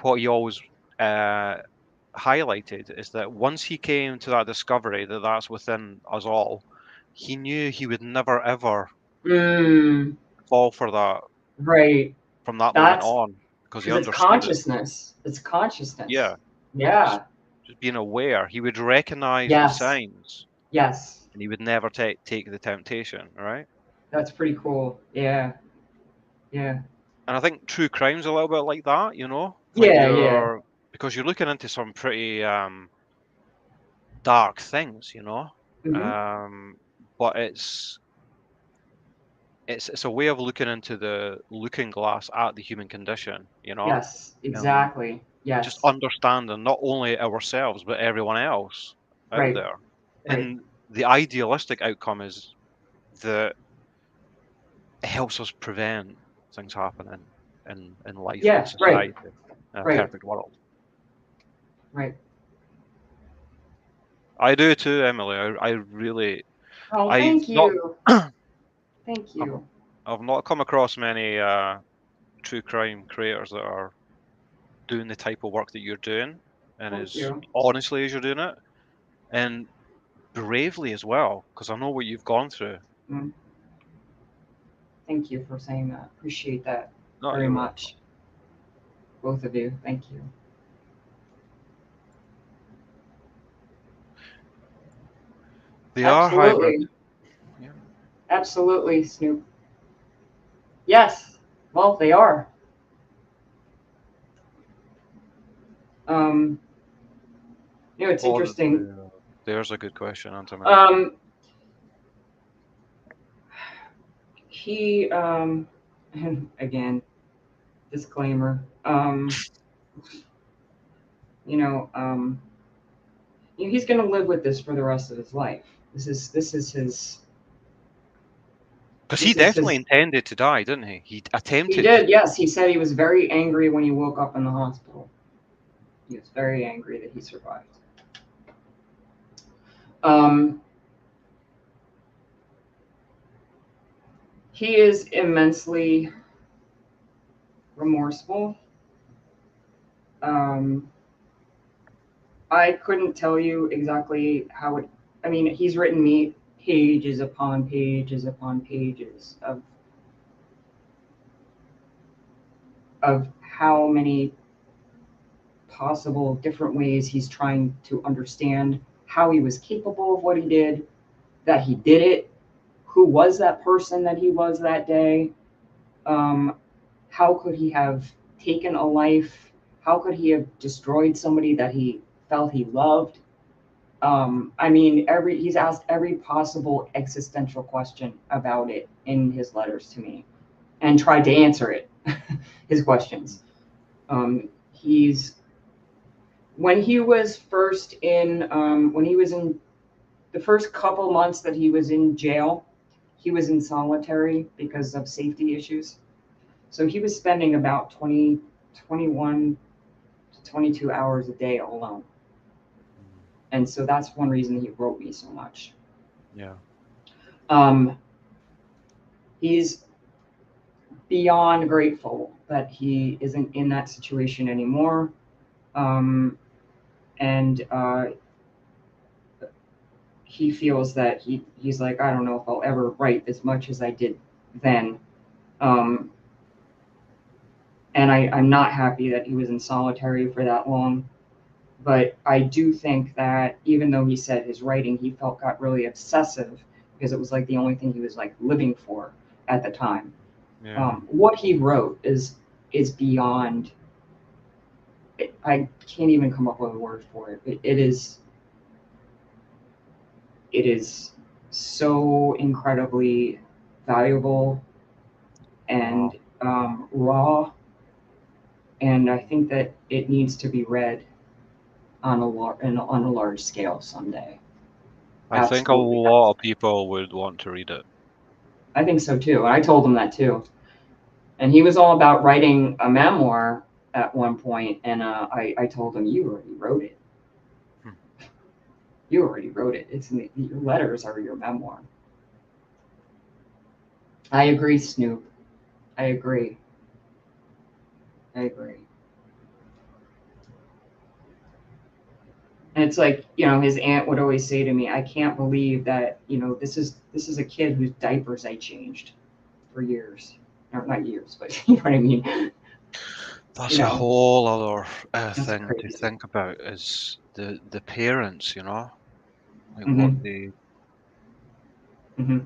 what he always uh, highlighted is that once he came to that discovery that that's within us all, he knew he would never ever Mm, fall for that right. from that moment That's on because he because it's understood it. consciousness. It's consciousness. Yeah, just Yeah. just being aware. He would recognize the Yes. signs Yes. and he would never take the temptation, right? That's pretty cool. Yeah. Yeah. And I think true crime's a little bit like that, when Yeah. Yeah. you're because you're looking into some pretty dark things, Mm-hmm. um, but it's a way of looking into the looking glass at the human condition, Yes. and Exactly. just Yes. understanding not only ourselves but everyone else out Right. there. Right. And the idealistic outcome is that it helps us prevent things happening in life and Yeah. Right. society in a Right. perfect world. Right. I do too, Emily. I really, Oh, I've thank not, you. Thank I've, you. I've not come across many true crime creators that are doing the type of work that you're doing, and Thank as you. honestly as you're doing it, and bravely as well, because I know what you've gone through. Mm, thank you for saying that. Appreciate that No, very you're welcome. much. Both of you. Thank you. They are hybrid. Absolutely. Yeah. Absolutely, Snoop. Yes. Well, they are. Um, it's What was interesting. there's a good question, Antimone. Um, he, again, disclaimer. You know, um, he's going to live with this for the rest of his life. This is his. Because he This is definitely his. intended to die, didn't he? He He attempted to. did. Yes, he said he was very angry when he woke up in the hospital. He was very angry that he survived. Um, he is immensely remorseful. Um, I couldn't tell you exactly how it. I mean, he's written me pages upon pages upon pages of how many possible different ways he's trying to understand how he was capable of what he did, that he did it, who was that person that he was that day, how could he have taken a life, how could he have destroyed somebody that he felt he loved. I mean, he's asked every possible existential question about it in his letters to me, and tried to answer it, his questions. He's when he was first in when he was in the first couple months that he was in jail, he was in solitary because of safety issues. So he was spending about 20, 21 to 22 hours a day alone. And so that's one reason he wrote me so much. Yeah. Um, he's beyond grateful that he isn't in that situation anymore. And he feels that he's like, I don't know if I'll ever write as much as I did then. Um, and I'm not happy that he was in solitary for that long. But I do think that even though he said his writing, he felt got really obsessive because it was like the only thing he was like living for at the time. Yeah. What he wrote is beyond. I can't even come up with a word for it. It is so incredibly valuable Wow. and raw, and I think that it needs to be read on a large scale someday. I think a Absolutely. lot of people would want to read it. I think so too. I told him that too. And he was all about writing a memoir, at one point, and I told him, you already wrote it. Hmm. You already wrote it. It's your letters are your memoir. I agree, Snoop. I agree. I agree. And it's like, his aunt would always say to me, I can't believe that, this is a kid whose diapers I changed for years. Or not years, but you know what I mean? That's a whole other That's thing to crazy. think about is the parents, like what Mm-hmm. they Mm-hmm.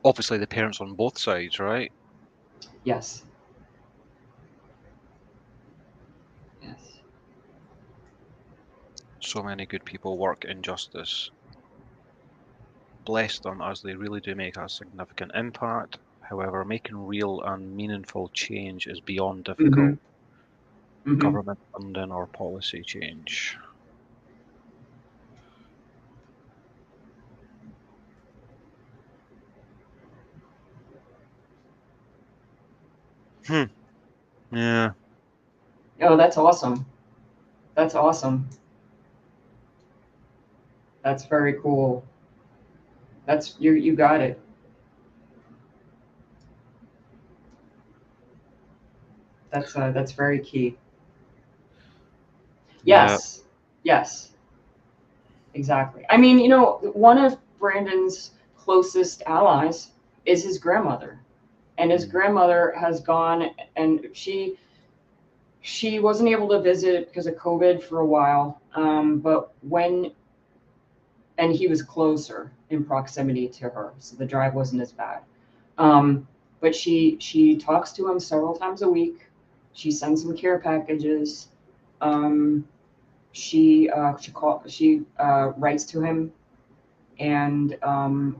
obviously the parents on both sides, right? Yes. Yes. So many good people work in justice. Bless them, as they really do make a significant impact. However, making real and meaningful change is beyond Mm-hmm. difficult. Mm-hmm. Government funding or policy change. Hmm. Yeah. Oh, that's awesome. That's awesome. That's very cool. That's you got it. That's very key. Yeah. Yes. Yes. Exactly. I mean, one of Brandon's closest allies is his grandmother. And his Mm. grandmother has gone, and she wasn't able to visit because of COVID for a while. But and he was closer in proximity to her, so the drive wasn't as bad. But she talks to him several times a week. She sends him care packages. Um, she writes to him, and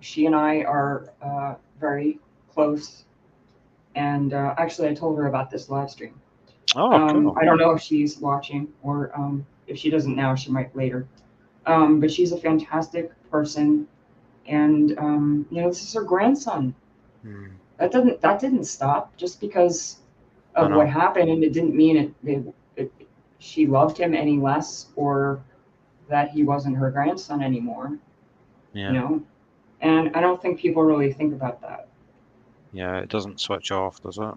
she and I are very close. And actually, I told her about this live stream. Oh, cool. I don't know if she's watching, or if she doesn't now, she might later. But she's a fantastic person, and this is her grandson. Hmm. That didn't stop just because I of what know. happened, and it didn't mean she loved him any less, or that he wasn't her grandson anymore. You Yeah. know, and I don't think people really think about that. Yeah, it doesn't switch off, does it?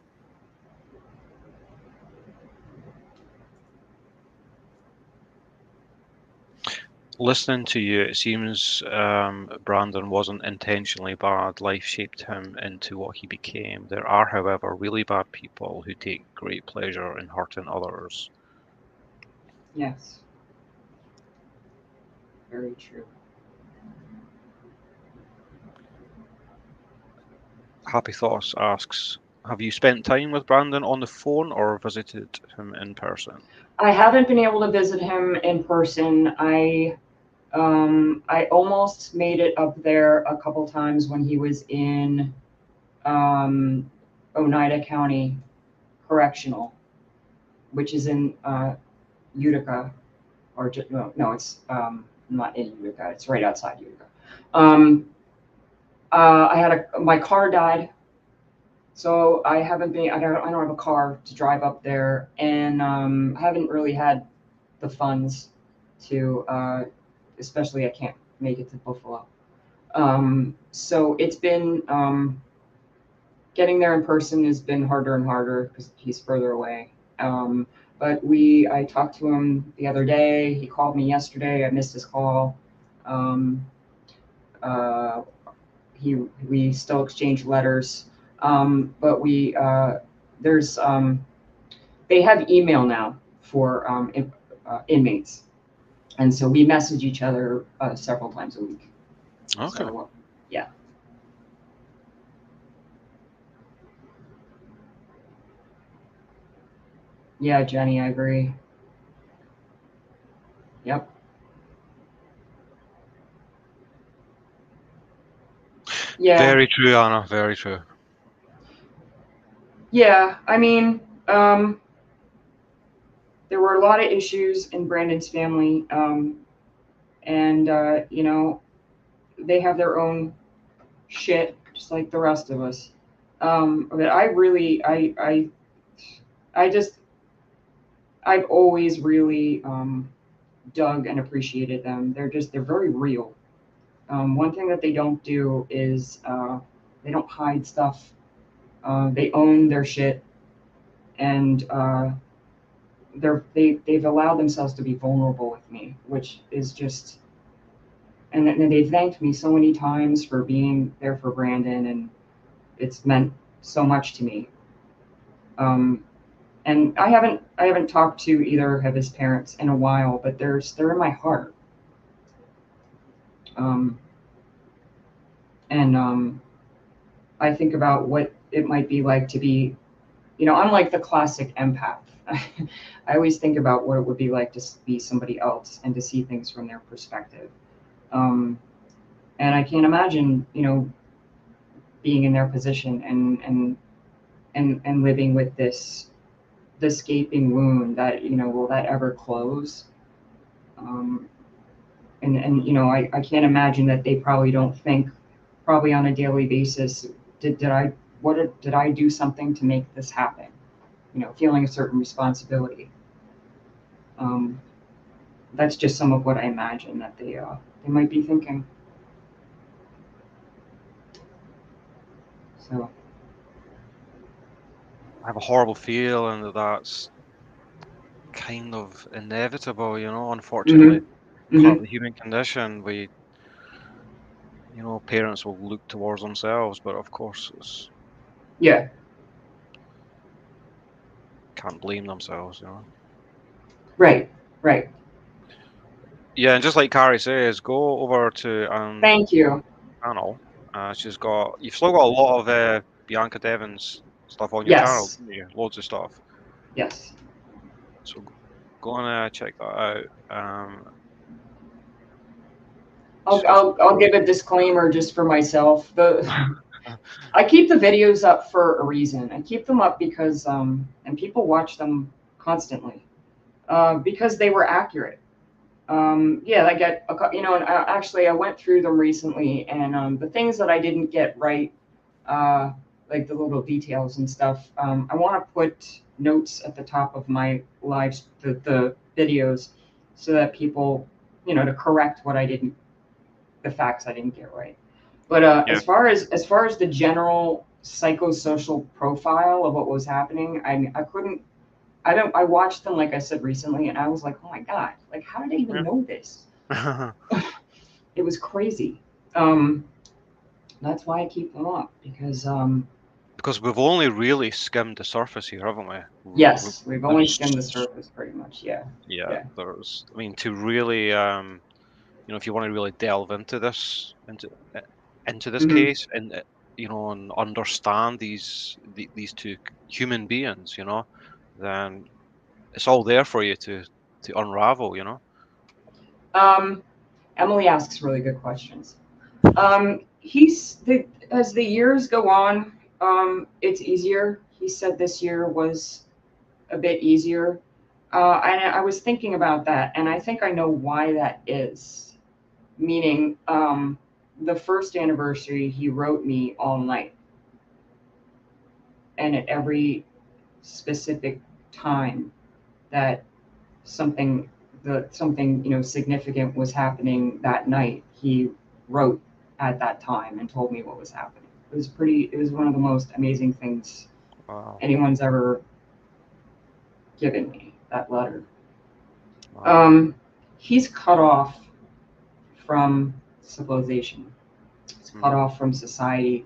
Listening to you, it seems Brandon wasn't intentionally bad. Life shaped him into what he became. There are, however, really bad people who take great pleasure in hurting others. Yes, very true. Happy Thoughts asks, have you spent time with Brandon on the phone or visited him in person? I haven't been able to visit him in person. I almost made it up there a couple times when he was in um, Oneida County Correctional, which is in Utica, or no, it's not in Utica. It's right outside Utica. Um, my car died, so I haven't been. I don't have a car to drive up there, and I haven't really had the funds to. Especially, I can't make it to Buffalo. So it's been getting there in person has been harder and harder because he's further away. But I talked to him the other day. He called me yesterday. I missed his call. Um, uh, we still exchange letters, but there's they have email now for inmates, and so we message each other several times a week. Okay. So yeah. Yeah, Jenny, I agree. Yep. Yeah. Very true, Anna. Very true. Yeah. I mean, there were a lot of issues in Brandon's family, and they have their own shit, just like the rest of us. But I really, I just, I've always really dug and appreciated them. They're very real. One thing that they don't do is they don't hide stuff. They own their shit, and they've allowed themselves to be vulnerable with me, which is just. And they thanked me so many times for being there for Brandon, and it's meant so much to me. And I haven't talked to either of his parents in a while, but they're in my heart. And I think about what it might be like to be, I'm like the classic empath. I always think about what it would be like to be somebody else and to see things from their perspective. And I can't imagine, being in their position and living with this gaping wound that, will that ever close? And I can't imagine that they probably don't think probably on a daily basis, did I do something to make this happen? Feeling a certain responsibility. That's just some of what I imagine that they might be thinking. So I have a horrible feeling that that's kind of inevitable, unfortunately. Part of the human condition. Parents will look towards themselves, but of course, yeah, can't blame themselves, right. Yeah, and just like Carrie says, go over to Thank you. channel. You've still got a lot of Bianca Devins stuff on your channel, Yes. haven't you? Loads of stuff. Yes. So go and check that out. She's I'll give a disclaimer just for myself. I keep the videos up for a reason. I keep them up because and people watch them constantly because they were accurate. Yeah, I get and actually I went through them recently, and the things that I didn't get right, like the little details and stuff. I want to put notes at the top of my lives, the videos, so that people, to correct what I didn't, the facts I didn't get right. But Yeah. as far as the general psychosocial profile of what was happening, I couldn't. I watched them, like I said recently, and I was like, oh my God, like how did I even know this? It was crazy. That's why I keep them up, because Because we've only really skimmed the surface here, haven't we? yes, we've only There's skimmed the surface pretty much. Yeah. Yeah, to really, if you want to really delve into this Hmm. case and and understand these two human beings, then it's all there for you to unravel. Um, Emily asks really good questions. As the years go on, it's easier. He said this year was a bit easier. And I was thinking about that, and I think I know why that is. Meaning, the first anniversary, he wrote me all night, and at every specific time that something something significant was happening that night, he wrote at that time and told me what was happening. It was one of the most amazing things Wow. anyone's ever given me, that letter. Wow. He's cut off from civilization. He's cut off from society.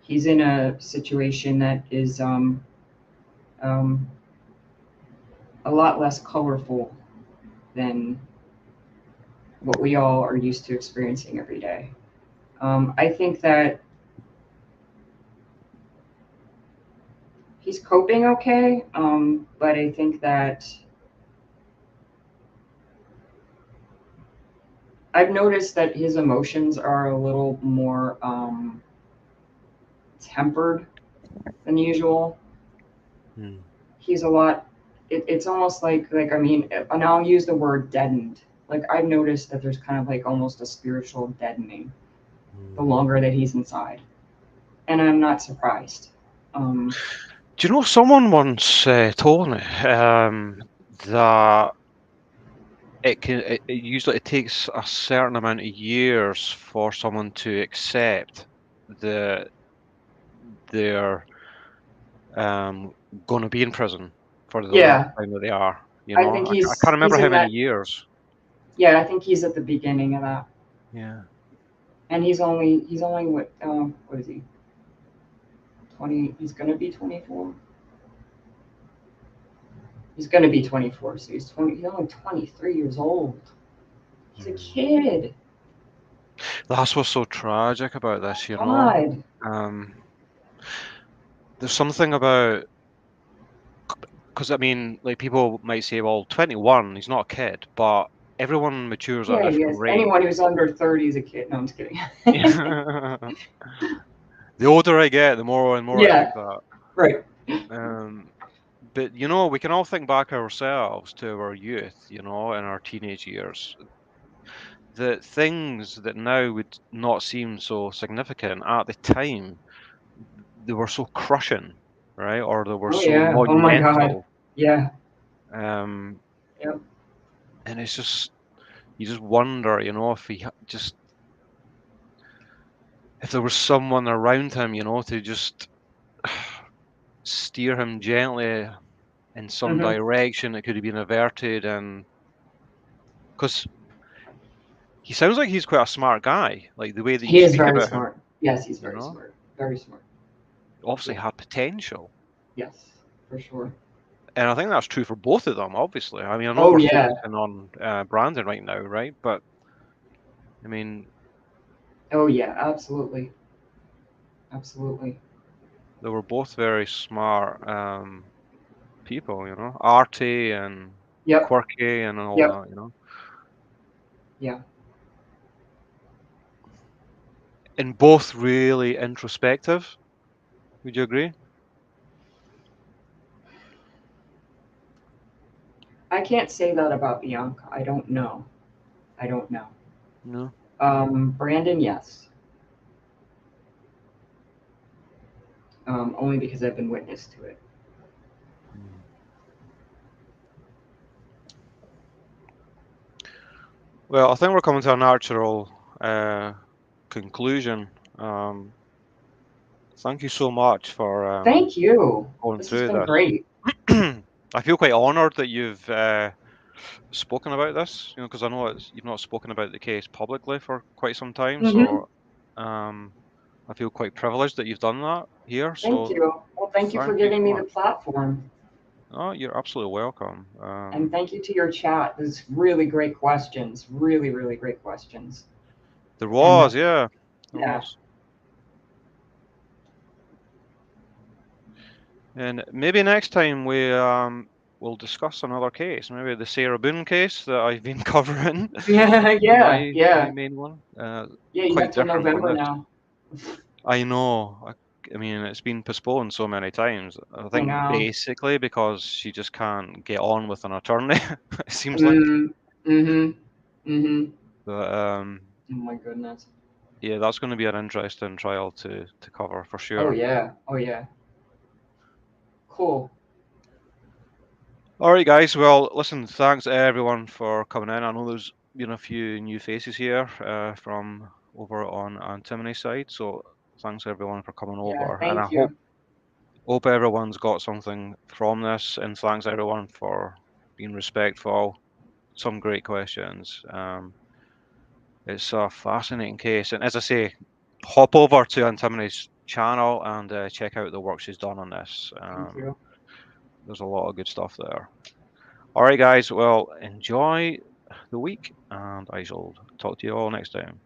He's in a situation that is a lot less colorful than what we all are used to experiencing every day. I think that he's coping okay, but I think that I've noticed that his emotions are a little more tempered than usual. He's a lot. It's almost like I mean, and I'll use the word deadened. Like I've noticed that there's kind of like almost a spiritual deadening the longer that he's inside, and I'm not surprised. Do you know someone once told me that it takes a certain amount of years for someone to accept that they're going to be in prison for the length Yeah, of time that they are. You I know, think I can't he's remember how in many that. years. Yeah, I think he's at the beginning of that, Yeah. and he's only what is he? 20. He's gonna be 24. He's gonna be 24, so he's 20. He's only 23 years old. He's a kid. That's what's so tragic about this, you know. God. Um, there's something about, because I mean, like people might say, well, 21, he's not a kid, but everyone matures at a Yeah, different yes. rate. Anyone who's under 30 is a kid. No, I'm just kidding. The older I get, the more and more I Yeah, think that. right. Um, but you know, we can all think back ourselves to our youth, you know, in our teenage years. The things that now would not seem so significant at the time, they were so crushing, right? Or they were Oh so yeah. Oh my God. monumental. Yeah. Um, Yep. and it's just, you just wonder, you know, if if there was someone around him, you know, to just steer him gently in some Hmm. direction that could have been averted. And because he sounds like he's quite a smart guy, like the way that you He is speak very about him, smart. Yes, he's you very know, smart. Very smart. obviously Yeah. had potential. Yes, for sure. And I think that's true for both of them, obviously. I mean, I know Oh we're yeah. focusing on Brandon right now, right? But I mean, Oh yeah. Absolutely. Absolutely. they were both very smart people, you know, arty and Yep. quirky and all Yep. that, you know. Yeah. And both really introspective. Would you agree? I can't say that about Bianca. I don't know. I don't know. No. Brandon, yes. Only because I've been witness to it. Mm. Well, I think we're coming to a natural conclusion. Um, Thank you so much for Thank you. going This has through been this. great. I feel quite honoured that you've spoken about this, you know, because I know you've not spoken about the case publicly for quite some time. Hmm. So um, I feel quite privileged that you've done that here. Thank So you. Well, thank you for thank you giving so me the much. platform. Oh, you're absolutely welcome. And thank you to your chat. There's really great questions. Really, really great questions. There And was, yeah, there yeah. was. And maybe next time we'll discuss another case. Maybe the Sarah Boone case that I've been covering. Yeah, yeah, My yeah. main one. Yeah, you have Quite till different from November this. now. I know. I mean, it's been postponed so many times. I I think know. basically because she just can't get on with an attorney. It seems like. Mm, mm-hmm. Mm-hmm. But Oh my goodness. yeah, that's going to be an interesting trial to cover for Oh sure. yeah. Oh yeah. Cool. All right, guys. Well, listen, thanks everyone for coming in. I know there's been a few new faces here from over on Antimone side, so thanks everyone for coming Yeah, over. And I thank hope you. hope everyone's got something from this, and thanks everyone for being respectful. Some great questions. It's a fascinating case, and as I say, hop over to Antimone's channel and check out the work she's done on this. Thank you. There's a lot of good stuff there. All right, guys. Well, enjoy the week, and I shall talk to you all next time.